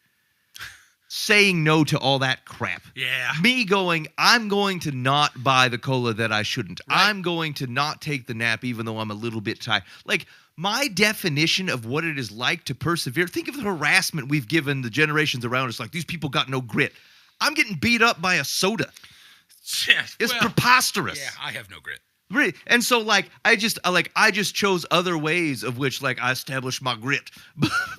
Saying no to all that crap. Yeah. Me going, I'm going to not buy the cola that I shouldn't. Right. I'm going to not take the nap even though I'm a little bit tired. Like, my definition of what it is like to persevere, think of the harassment we've given the generations around us. Like, these people got no grit. I'm getting beat up by a soda. Yeah, It's well, preposterous. Yeah, I have no grit. Really. And so like I just chose other ways of which like I established my grit.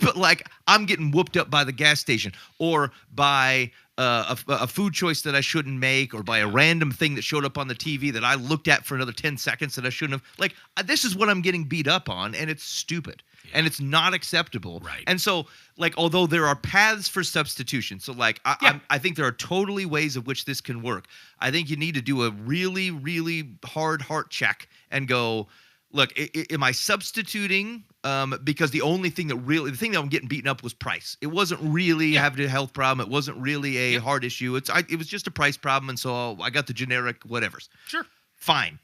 But like I'm getting whooped up by the gas station or by a food choice that I shouldn't make, or by a random thing that showed up on the TV that I looked at for another 10 seconds that I shouldn't have. Like, this is what I'm getting beat up on, and it's stupid. And it's not acceptable. Right. And so, like, although there are paths for substitution, so, like, I think there are totally ways of which this can work. I think you need to do a really, really hard heart check and go, look, am I substituting? Because the thing that I'm getting beaten up was price. It wasn't really having a health problem. It wasn't really a hard issue. It was just a price problem, and so I got the generic whatevers. Sure. Fine.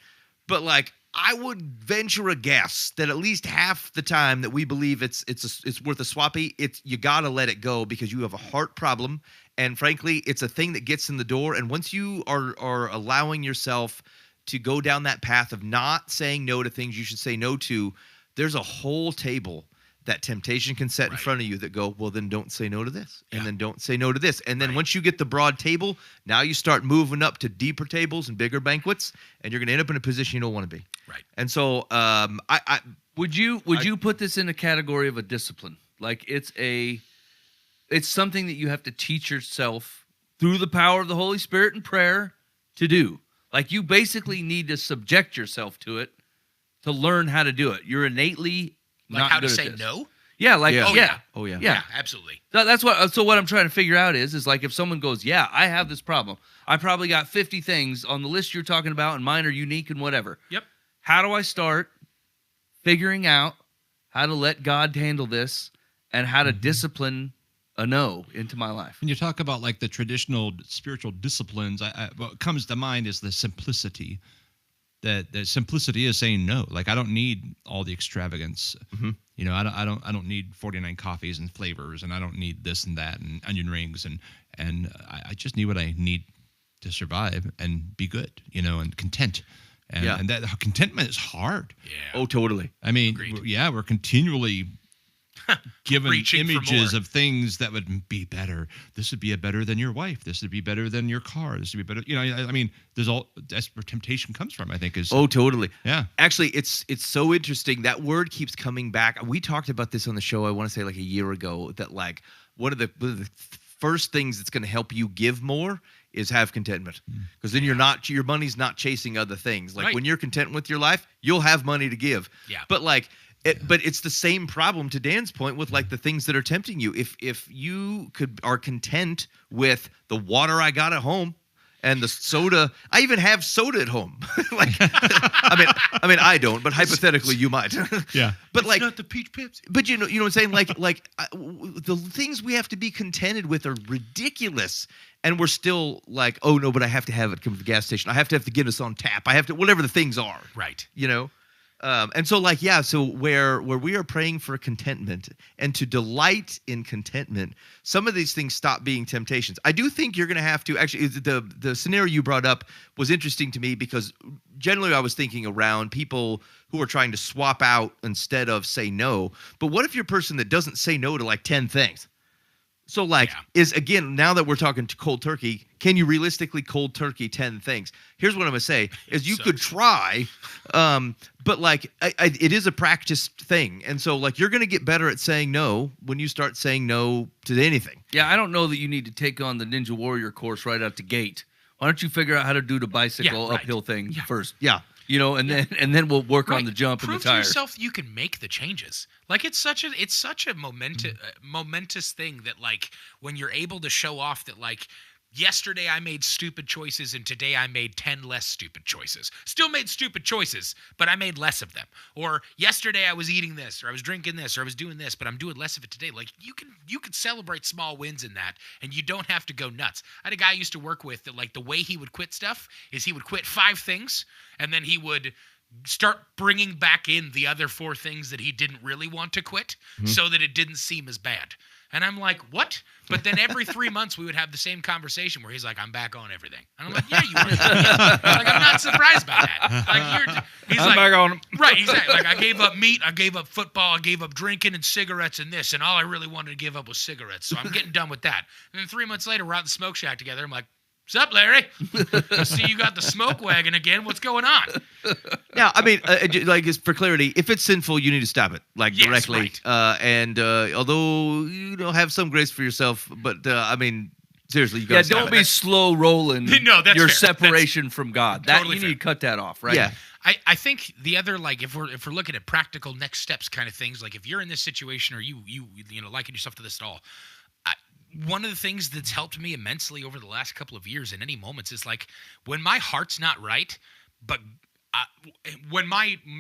But, like, I would venture a guess that at least half the time that we believe it's worth a swappy, you gotta let it go because you have a heart problem, and frankly, it's a thing that gets in the door. And once you are allowing yourself to go down that path of not saying no to things you should say no to, there's a whole table that temptation can set in front of you that go, well, then don't say no to this, and then don't say no to this. And then once you get the broad table, now you start moving up to deeper tables and bigger banquets, and you're going to end up in a position you don't want to be. Right. And so Would you put this in a category of a discipline? Like it's something that you have to teach yourself through the power of the Holy Spirit and prayer to do. Like you basically need to subject yourself to it to learn how to do it. You're innately Like not how to good at say this. no? Yeah, like Yeah. yeah. Oh, yeah. Yeah. Absolutely. That's what. So what I'm trying to figure out is like if someone goes, yeah, I have this problem. I probably got 50 things on the list you're talking about, and mine are unique and whatever. Yep. How do I start figuring out how to let God handle this and how to discipline a no into my life? When you talk about like the traditional spiritual disciplines, what comes to mind is the simplicity. That the simplicity is saying no. Like I don't need all the extravagance. Mm-hmm. You know, I don't need 49 coffees and flavors, and I don't need this and that and onion rings, and I just need what I need to survive and be good. You know, and content. And that contentment is hard. Yeah. Oh, totally. I mean, Agreed. we're continually given Reaching for images more. of things that would be better. This would be better than your wife. This would be better than your car. This would be better. You know, I mean, that's where temptation comes from, I think. Oh, totally. Yeah. Actually, it's so interesting. That word keeps coming back. We talked about this on the show, I want to say like a year ago, that like one of the first things that's going to help you give more is have contentment. Because then your money's not chasing other things. Like Right. when you're content with your life, you'll have money to give. Yeah. But like but it's the same problem to Dan's point with like the things that are tempting you. If you are content with the water I got at home and the soda, I even have soda at home. Like, I mean, I don't, but hypothetically, you might. Yeah. But It's like, not the peach pips. but you know what I'm saying? The things we have to be contented with are ridiculous, and we're still like, oh no, but I have to have it come to the gas station. I have to have the Guinness on tap. I have to, whatever the things are. Right. You know. And so like, yeah, so where we are praying for contentment and to delight in contentment, some of these things stop being temptations. I do think you're going to have to actually, the scenario you brought up was interesting to me because generally I was thinking around people who are trying to swap out instead of say no. But what if you're a person that doesn't say no to like 10 things? So like is again, now that we're talking to cold turkey, can you realistically cold turkey 10 things? Here's what I'm going to say is you could try, but like it is a practiced thing. And so like you're going to get better at saying no when you start saying no to anything. Yeah, I don't know that you need to take on the Ninja Warrior course right out the gate. Why don't you figure out how to do the bicycle right. uphill thing first? Yeah. You know, and then we'll work on the jump Prove and the to tires. yourself you can make the changes. Like it's such a momentous thing that like when you're able to show off that like yesterday I made stupid choices and today I made 10 less stupid choices. Still made stupid choices, but I made less of them. Or yesterday I was eating this or I was drinking this or I was doing this, but I'm doing less of it today. Like you can celebrate small wins in that and you don't have to go nuts. I had a guy I used to work with that like the way he would quit stuff is he would quit 5 things and then he would start bringing back in the other 4 things that he didn't really want to quit so that it didn't seem as bad. And I'm like, what? But then every 3 months we would have the same conversation where he's like, I'm back on everything. And I'm like, yeah, you are. Like, I'm not surprised by that. Like, he's I'm like, back on 'em. Right, exactly. Like, I gave up meat, I gave up football, I gave up drinking and cigarettes and this, and all I really wanted to give up was cigarettes. So I'm getting done with that. And then 3 months later, we're out in the smoke shack together. I'm like, what's up, Larry? I see you got the smoke wagon again. What's going on? Yeah, I mean, like just for clarity, if it's sinful, you need to stop it, like Yes, directly. right. And although you know have some grace for yourself, but I mean, Seriously, you Yeah, got. don't be slow rolling No, that's your fair. separation from God. That Totally you fair. need to cut that off, right? Yeah. I think the other, like, if we're looking at practical next steps kind of things, like if you're in this situation or you know liken yourself to this at all, one of the things that's helped me immensely over the last couple of years in any moments is like when my heart's not right, but when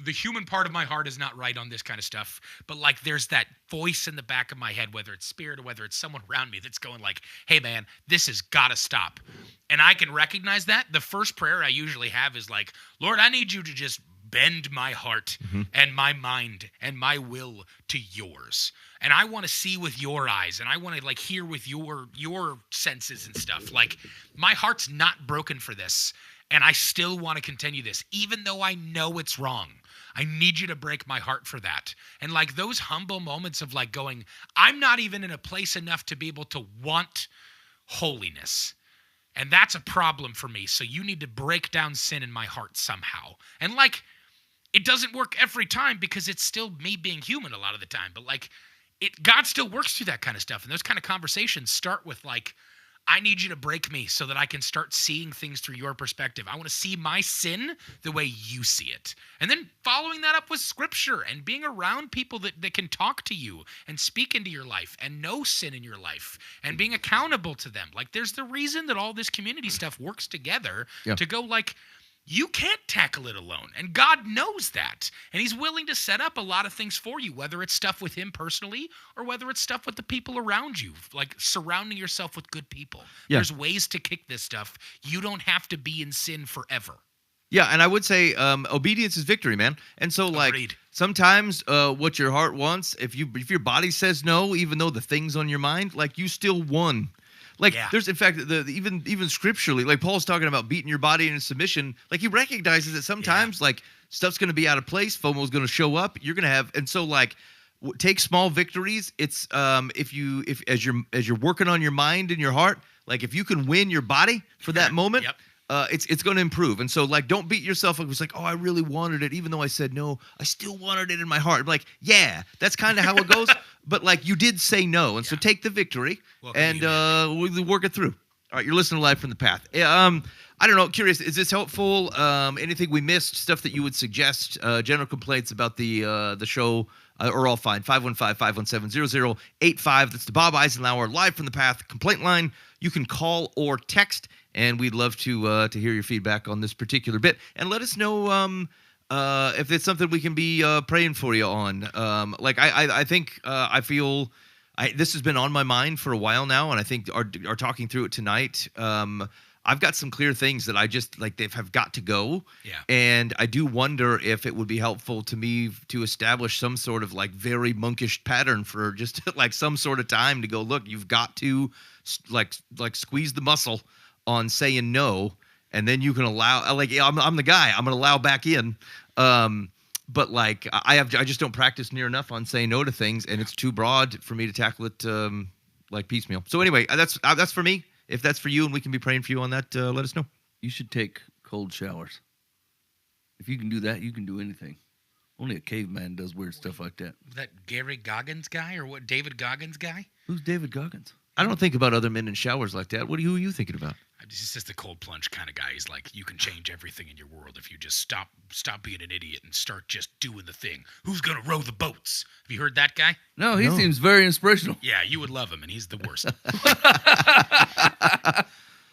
the human part of my heart is not right on this kind of stuff, but like there's that voice in the back of my head, whether it's spirit or whether it's someone around me that's going like, hey man, this has got to stop. And I can recognize that. The first prayer I usually have is like, Lord, I need you to just bend my heart and my mind and my will to yours. And I want to see with your eyes, and I want to like hear with your senses and stuff. Like my heart's not broken for this. And I still want to continue this, even though I know it's wrong. I need you to break my heart for that. And like those humble moments of like going, I'm not even in a place enough to be able to want holiness. And that's a problem for me. So you need to break down sin in my heart somehow. And like, it doesn't work every time because it's still me being human a lot of the time. But like, God still works through that kind of stuff. And those kind of conversations start with like, I need you to break me so that I can start seeing things through your perspective. I want to see my sin the way you see it. And then following that up with scripture and being around people that can talk to you and speak into your life and know sin in your life and being accountable to them. Like there's the reason that all this community stuff works together to go like, you can't tackle it alone. And God knows that. And he's willing to set up a lot of things for you, whether it's stuff with him personally or whether it's stuff with the people around you, like surrounding yourself with good people. Yeah. There's ways to kick this stuff. You don't have to be in sin forever. Yeah, and I would say obedience is victory, man. And so, like, Agreed. sometimes what your heart wants, if your body says no, even though the thing's on your mind, like, you still won. Like, there's, in fact, even scripturally, like, Paul's talking about beating your body into submission. Like, he recognizes that sometimes, like, stuff's going to be out of place. FOMO's going to show up. You're going to have, and so, like, take small victories. It's if as you're working on your mind and your heart, like, if you can win your body for that moment. It's going to improve. And so, like, don't beat yourself up. It's like, oh, I really wanted it. Even though I said no, I still wanted it in my heart. I'm like, yeah, that's kind of how it goes. But, like, you did say no. And so take the victory and we'll work it through. All right, you're listening to Live from the Path. I don't know. Curious, is this helpful? Anything we missed? Stuff that you would suggest? General complaints about the show are all fine. 515-517-0085. That's the Bob Eisenhower Live from the Path complaint line. You can call or text, and we'd love to hear your feedback on this particular bit. And let us know if it's something we can be praying for you on. I think I feel this has been on my mind for a while now, and I think are talking through it tonight. I've got some clear things that I just like they have got to go. Yeah. And I do wonder if it would be helpful to me to establish some sort of like very monkish pattern for just like some sort of time to go, look, you've got to like squeeze the muscle on saying no. And then you can allow, like, I'm the guy, I'm going to allow back in. But like I just don't practice near enough on saying no to things, and it's too broad for me to tackle it like piecemeal. So anyway, that's for me. If that's for you and we can be praying for you on that, let us know. You should take cold showers. If you can do that, you can do anything. Only a caveman does weird stuff like that. That Gary Goggins guy or what? David Goggins guy? Who's David Goggins? I don't think about other men in showers like that. Who are you thinking about? He's just the cold plunge kind of guy. He's like, you can change everything in your world if you just stop being an idiot and start just doing the thing. Who's going to row the boats? Have you heard that guy? No, he seems very inspirational. Yeah, you would love him, and he's the worst.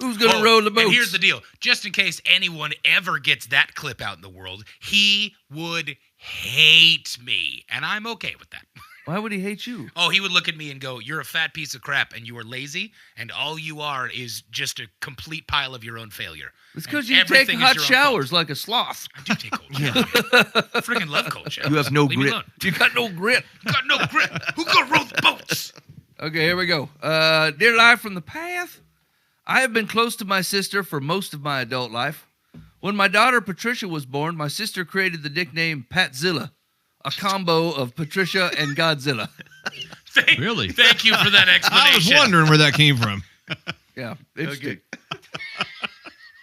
Who's going to row the boats? And here's the deal. Just in case anyone ever gets that clip out in the world, he would hate me, and I'm okay with that. Why would he hate you? Oh, he would look at me and go, you're a fat piece of crap, and you are lazy, and all you are is just a complete pile of your own failure. It's because you take hot showers like a sloth. I do take cold showers. I freaking love cold showers. You have no Leave me grit. alone. You got no grit. You got no grit. Who's going to row the boats? Okay, here we go. Dear Live from the Path, I have been close to my sister for most of my adult life. When my daughter Patricia was born, my sister created the nickname Patzilla, a combo of Patricia and Godzilla. Really? Thank you for that explanation. I was wondering where that came from. Yeah, interesting.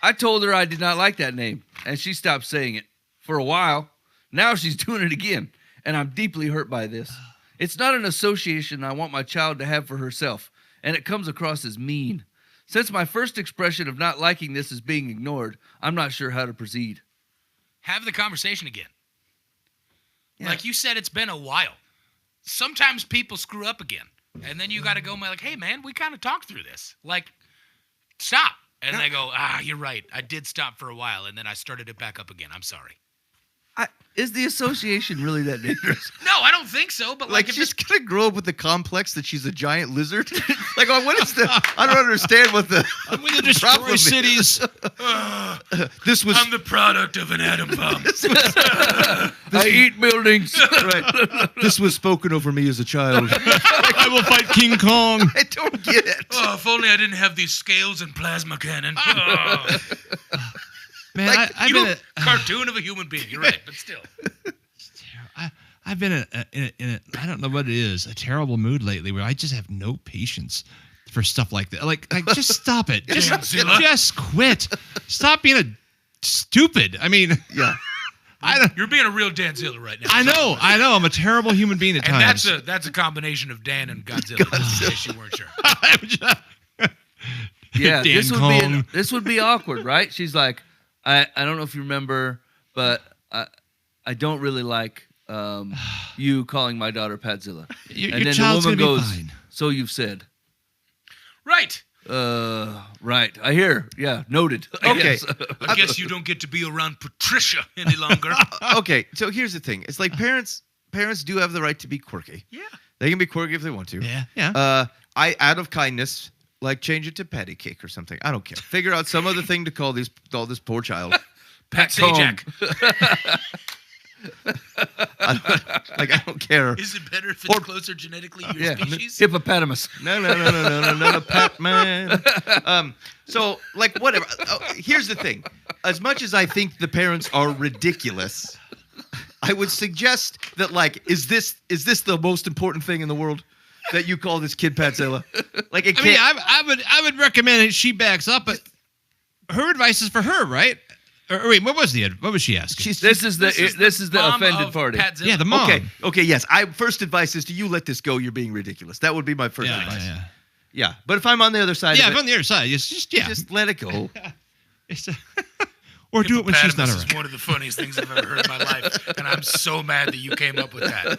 I told her I did not like that name, and she stopped saying it. For a while, now she's doing it again, and I'm deeply hurt by this. It's not an association I want my child to have for herself, and it comes across as mean. Since my first expression of not liking this is being ignored, I'm not sure how to proceed. Have the conversation again. Yeah. Like you said, it's been a while. Sometimes people screw up again. And then you got to go, like, hey, man, we kind of talked through this. Like, stop. And they go, you're right. I did stop for a while, and then I started it back up again. I'm sorry. Is the association really that dangerous? No, I don't think so. But Like if she's gonna grow up with the complex that she's a giant lizard. Like, what is the? I don't understand what the. I'm going to destroy problem is. cities. This was I'm the product of an atom bomb. I eat buildings. right. This was spoken over me as a child. I will fight King Kong. I don't get it. Oh, if only I didn't have these scales and plasma cannon. Oh. Man, Like, I've You been cartoon of a human being. You're right, but still. I've been in a I don't know what it is, a terrible mood lately where I just have no patience for stuff like that. Like just stop it. Just quit. Stop being a stupid. I mean, Yeah. You're being a real Danzilla right now. I know. I'm a terrible human being at And times. that's a combination of Dan and Godzilla. In case you weren't sure. Yeah, Dan Kong. this would be awkward, right? She's like, I don't know if you remember, but I don't really like you calling my daughter Patzilla. Your And then the child's woman gonna be goes, fine. so you've said. Right. Right. I hear. Yeah, noted. I Okay. guess. I guess you don't get to be around Patricia any longer. Okay. So here's the thing. It's like parents do have the right to be quirky. Yeah. They can be quirky if they want to. Yeah. I, out of kindness, like change it to patty cake or something. I don't care. Figure out some other thing to call this poor child. Pat Sajak. I don't care. Is it better if it's closer genetically to your species? Hippopotamus. No, Pat man. So like whatever. Here's the thing. As much as I think the parents are ridiculous, I would suggest that is this the most important thing in the world? That you call this kid Patzilla? Like it I mean, can't. I would recommend it. She backs up, but her advice is for her, right? Or wait, what was she asking? This is the mom offended of party. Patzilla. Yeah, the mom. Okay, yes. First advice is to you let this go. You're being ridiculous. That would be my first advice. Yeah, but if I'm on the other side, Yeah, of if it, on the other side, just let it go. or do it when she's not Hippopotamus around. is one of the funniest things I've ever heard in my life, and I'm so mad that you came up with that.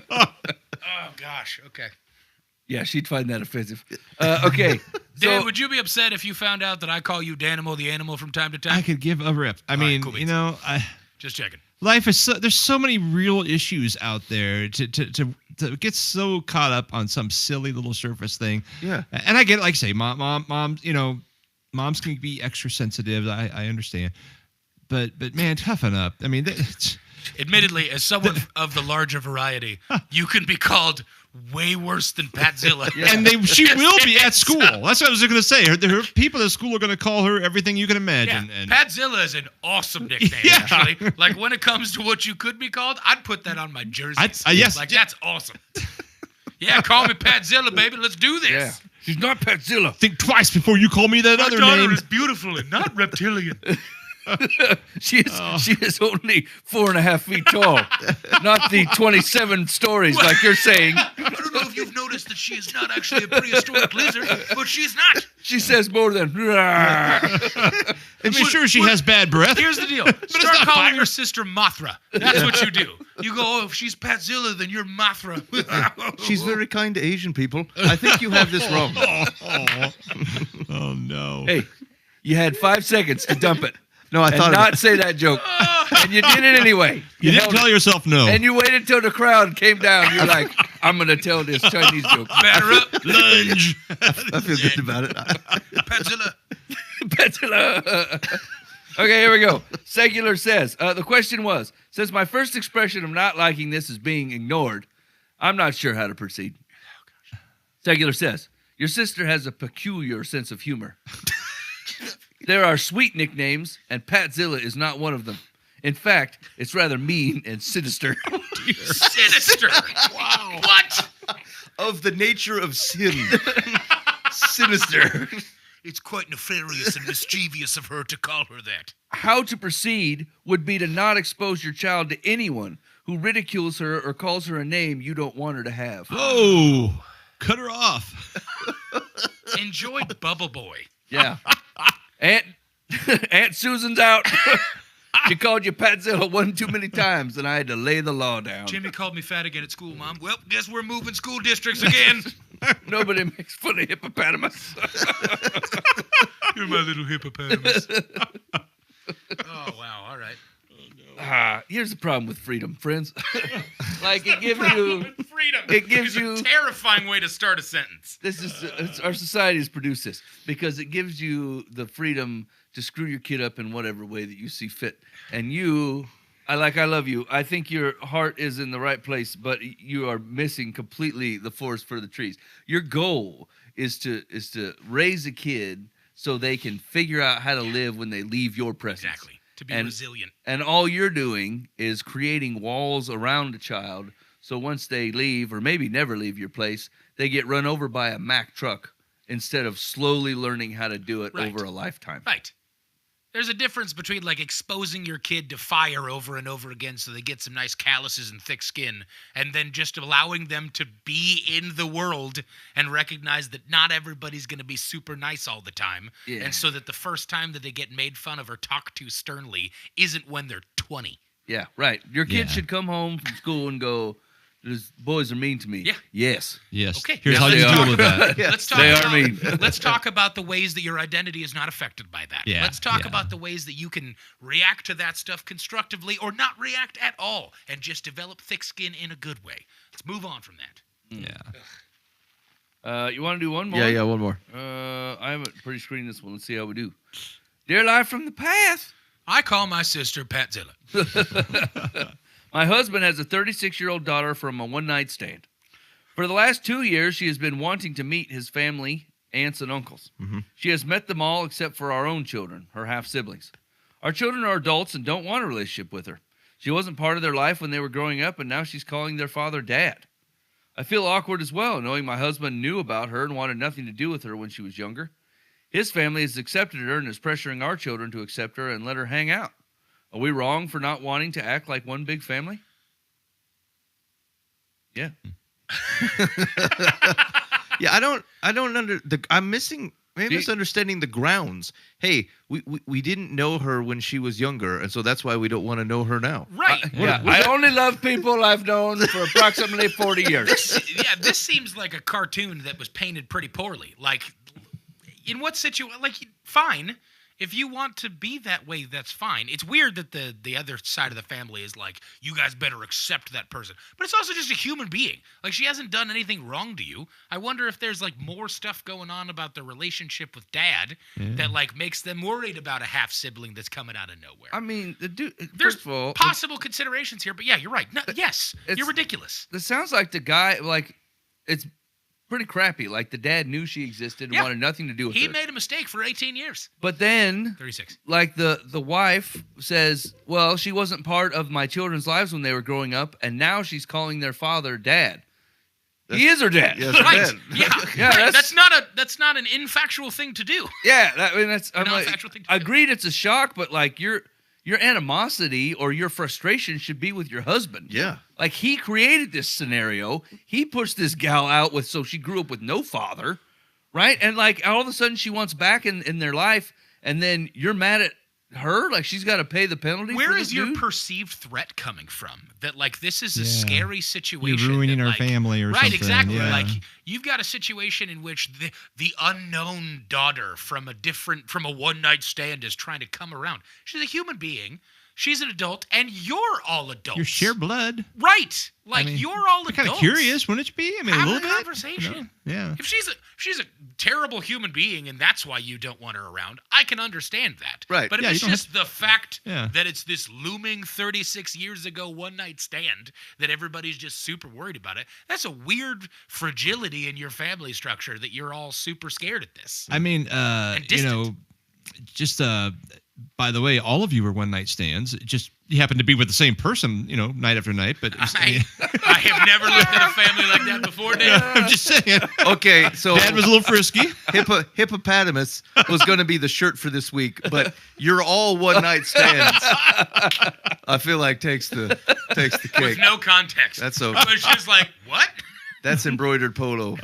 Oh gosh. Okay. Yeah, she'd find that offensive. Okay. Dan, So, would you be upset if you found out that I call you Danimo the Animal from time to time? I could give a rip. I All right, mean, cool beans. you know, Just checking. life is there's so many real issues out there to get so caught up on some silly little surface thing. Yeah. And I get it, like I say, mom, you know, moms can be extra sensitive. I understand. But man, toughen up. I mean, Admittedly, as someone of the larger variety, you can be called way worse than Patzilla. and she will be at school. That's what I was going to say. Her people at school are going to call her everything you can imagine. Yeah, And Patzilla is an awesome nickname, Yeah. actually. Like, when it comes to what you could be called, I'd put that on my jerseys. yes. Like, that's awesome. Yeah, call me Patzilla, baby. Let's do this. yeah. She's not Patzilla. think twice before you call me that My other daughter name. is beautiful and not reptilian. She is only 4.5 feet tall, not the 27 stories like you're saying. I don't know if you've noticed that she is not actually a prehistoric lizard, but she's not. She says more than. And sure, she has bad breath. Here's the deal. it's Start not calling fire. your sister Mothra. That's what you do. You go, oh, if she's Patzilla, then you're Mothra. She's very kind to Asian people. I think you have this wrong. Oh no. Hey, you had 5 seconds to dump it. No, I And thought not say that joke. And you did it anyway. You didn't held tell it. yourself no. And you waited till the crowd came down. You're like, I'm going to tell this Chinese joke. Batter up. Lunge. I feel good about it. Patzilla. Patzilla. Okay, here we go. Secular says, the question was, since my first expression of not liking this is being ignored, I'm not sure how to proceed. Secular says, your sister has a peculiar sense of humor. There are sweet nicknames, and Patzilla is not one of them. In fact, it's rather mean and sinister. Sinister. Wow. What? Of the nature of sin. Sinister. It's quite nefarious and mischievous of her to call her that. How to proceed would be to not expose your child to anyone who ridicules her or calls her a name you don't want her to have. Whoa. Cut her off. Enjoy Bubble Boy. Yeah. Aunt Susan's out. She called you Patzilla one too many times, and I had to lay the law down. Jimmy called me fat again at school, Mom. Well, guess we're moving school districts again. Nobody makes fun of hippopotamus. You're my little hippopotamus. Oh, wow. All right. Here's the problem with freedom, friends. Like it gives you freedom. It gives It's you a terrifying way to start a sentence. this is our society has produced this because it gives you the freedom to screw your kid up in whatever way that you see fit. And I love you. I think your heart is in the right place, but you are missing completely the forest for the trees. Your goal is to raise a kid so they can figure out how to live when they leave your presence. Exactly. To be resilient. And all you're doing is creating walls around a child so once they leave, or maybe never leave your place, they get run over by a Mack truck instead of slowly learning how to do it over a lifetime. Right. There's a difference between like exposing your kid to fire over and over again so they get some nice calluses and thick skin, and then just allowing them to be in the world and recognize that not everybody's going to be super nice all the time. Yeah. And so that the first time that they get made fun of or talked to sternly isn't when they're 20. Yeah, right. Your kid Yeah. should come home from school and go, "These boys are mean to me." Yeah. Yes. Yes. Okay. Here's Now how you they deal are. with that. Let's talk They are about, mean. let's talk about the ways that your identity is not affected by that. Yeah, Let's talk yeah. about the ways that you can react to that stuff constructively or not react at all and just develop thick skin in a good way. Let's move on from that. Yeah. You want to do one more? Yeah, one more. I haven't pre-screened this one. Let's see how we do. Dear Life from the Past. I call my sister Patzilla. My husband has a 36-year-old daughter from a one-night stand. For the last 2 years, she has been wanting to meet his family, aunts and uncles. Mm-hmm. She has met them all except for our own children, her half-siblings. Our children are adults and don't want a relationship with her. She wasn't part of their life when they were growing up, and now she's calling their father Dad. I feel awkward as well, knowing my husband knew about her and wanted nothing to do with her when she was younger. His family has accepted her and is pressuring our children to accept her and let her hang out. Are we wrong for not wanting to act like one big family? Yeah. Yeah, I'm misunderstanding the grounds. Hey, we didn't know her when she was younger, and so that's why we don't want to know her now. Right. I only love people I've known for approximately 40 years. This seems like a cartoon that was painted pretty poorly. Like, in what situation? Like, fine. If you want to be that way, that's fine. It's weird that the other side of the family is like, you guys better accept that person. But it's also just a human being. Like, she hasn't done anything wrong to you. I wonder if there's, like, more stuff going on about the relationship with Dad that, like, makes them worried about a half-sibling that's coming out of nowhere. I mean, the dude, There's first of all, possible considerations here, but yeah, you're right. No, yes, it's- you're ridiculous. this sounds like the guy, like, it's pretty crappy. Like, the dad knew she existed and Yeah. wanted nothing to do with He her. made a mistake for 18 years. But then, 36. like, the wife says, well, she wasn't part of my children's lives when they were growing up, and now she's calling their father Dad. He is her dad. Yes. Right. Ben. Yeah. Yeah, Right. that's- That's not an infactual thing to do. Yeah, I mean, that's, I'm An like, factual thing to do. agreed it's a shock, but, like, your animosity or your frustration should be with your husband. Yeah. Like, he created this scenario. He pushed this gal out with, so she grew up with no father, right? And, like, all of a sudden she wants back in their life, and then you're mad at her? Like, she's got to pay the penalty Where for is this your dude? perceived threat coming from? That, like, this is a Yeah. scary situation. You're ruining that, our like, family or right, something. exactly. Yeah. Like, you've got a situation in which the unknown daughter from a one-night stand is trying to come around. She's a human being. She's an adult, and you're all adults. You're share blood. Right. Like, I mean, you're all adults. Kind of curious, wouldn't you be? I mean, Have a a little bit. conversation. You know? Yeah. If she's a terrible human being and that's why you don't want her around, I can understand that. Right. But if Yeah, it's you don't just the fact Yeah. that it's this looming 36 years ago one-night stand that everybody's just super worried about it, that's a weird fragility in your family structure that you're all super scared at this. I mean, distant. just by the way, all of you were one night stands. Just you happen to be with the same person, night after night. But I I have never lived in a family like that before, Dave. am just saying. Okay, so Dad was a little frisky. hippopotamus was going to be the shirt for this week, but you're all one night stands. I feel like takes the With cake. no context. That's so. It was just like, what? That's embroidered polo.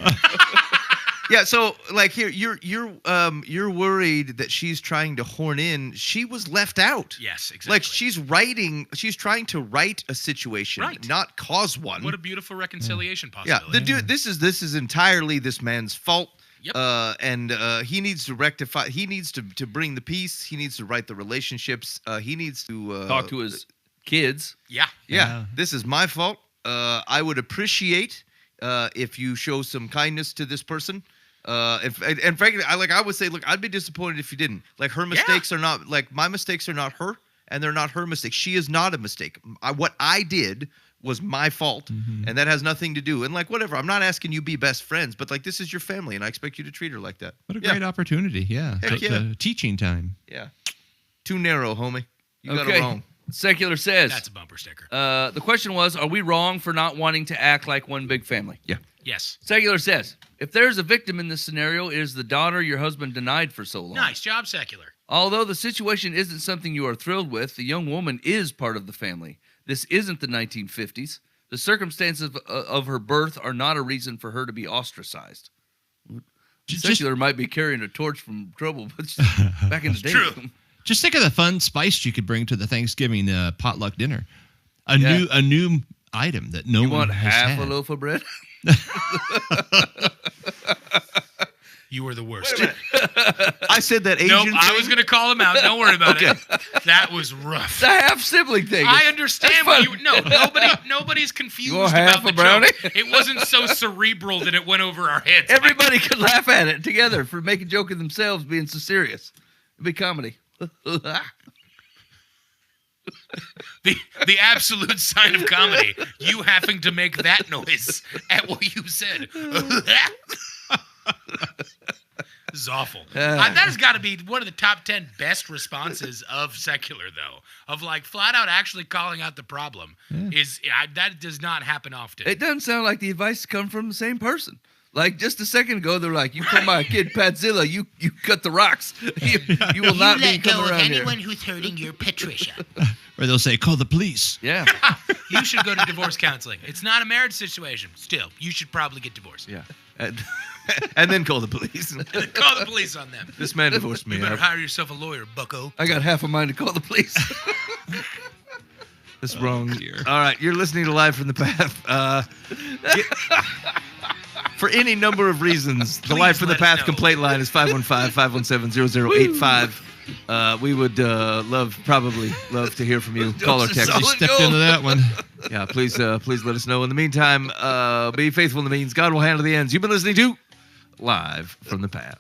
Yeah, so like here, you're worried that she's trying to horn in. She was left out. Yes, exactly. Like she's trying to right a situation, Right. not cause one. What a beautiful reconciliation Yeah, possibility. the dude. This is entirely this man's fault. Yep. And he needs to rectify. He needs to bring the peace. He needs to right the relationships. He needs to Talk to his kids. Yeah. Yeah, this is my fault. I would appreciate if you show some kindness to this person. And frankly, I would say, look, I'd be disappointed if you didn't. Like her mistakes are not like my mistakes are not her, and they're not her mistakes. She is not a mistake. What I did was my fault, and that has nothing to do. And like whatever, I'm not asking you be best friends, but like this is your family, and I expect you to treat her like that. What a great opportunity. Yeah. Heck It's yeah. teaching time. Yeah, too narrow, homie. You got it Okay. wrong. Secular says. That's a bumper sticker. The question was, are we wrong for not wanting to act like one big family? Yes. Secular says, if there's a victim in this scenario, it is the daughter your husband denied for so long. Nice job, Secular. Although the situation isn't something you are thrilled with, the young woman is part of the family. This isn't the 1950s. The circumstances of her birth are not a reason for her to be ostracized. Secular might be carrying a torch from trouble, but back in the day. true. Just think of the fun spice you could bring to the Thanksgiving potluck dinner. A new item that no You one want has half had. a loaf of bread? You were the worst. I said that Asian Nope, thing. I was going to call him out. Don't worry about it. That was rough. The half sibling thing. I understand That's what fun. you. Nobody's confused You want about half the a brownie? joke. It wasn't so cerebral that it went over our heads. Everybody could laugh at it together for making a joke of themselves being so serious. It'd be comedy. The absolute sign of comedy. You having to make that noise at what you said. This is awful. That has got to be one of the top 10 best responses of Secular, though. Of like flat out actually calling out the problem. That does not happen often. It doesn't sound like the advice come from the same person. Like just a second ago, they're like, "You call my kid Patzilla, you cut the rocks. You will not be coming around here." who's hurting your Patricia. Or they'll say, call the police. Yeah, You should go to divorce counseling. It's not a marriage situation. Still, you should probably get divorced. Yeah, and then call the police. Call the police on them. This man divorced me. You better hire yourself a lawyer, bucko. I got half a mind to call the police. That's wrong. dear. All right, you're listening to Live from the Path. For any number of reasons, the Please Live from the let us Path know. complaint line is 515-517-0085. We would love to hear from you. Call or text. So You it stepped goes. into that one. Yeah, please let us know. In the meantime, be faithful in the means. God will handle the ends. You've been listening to Live from the Path.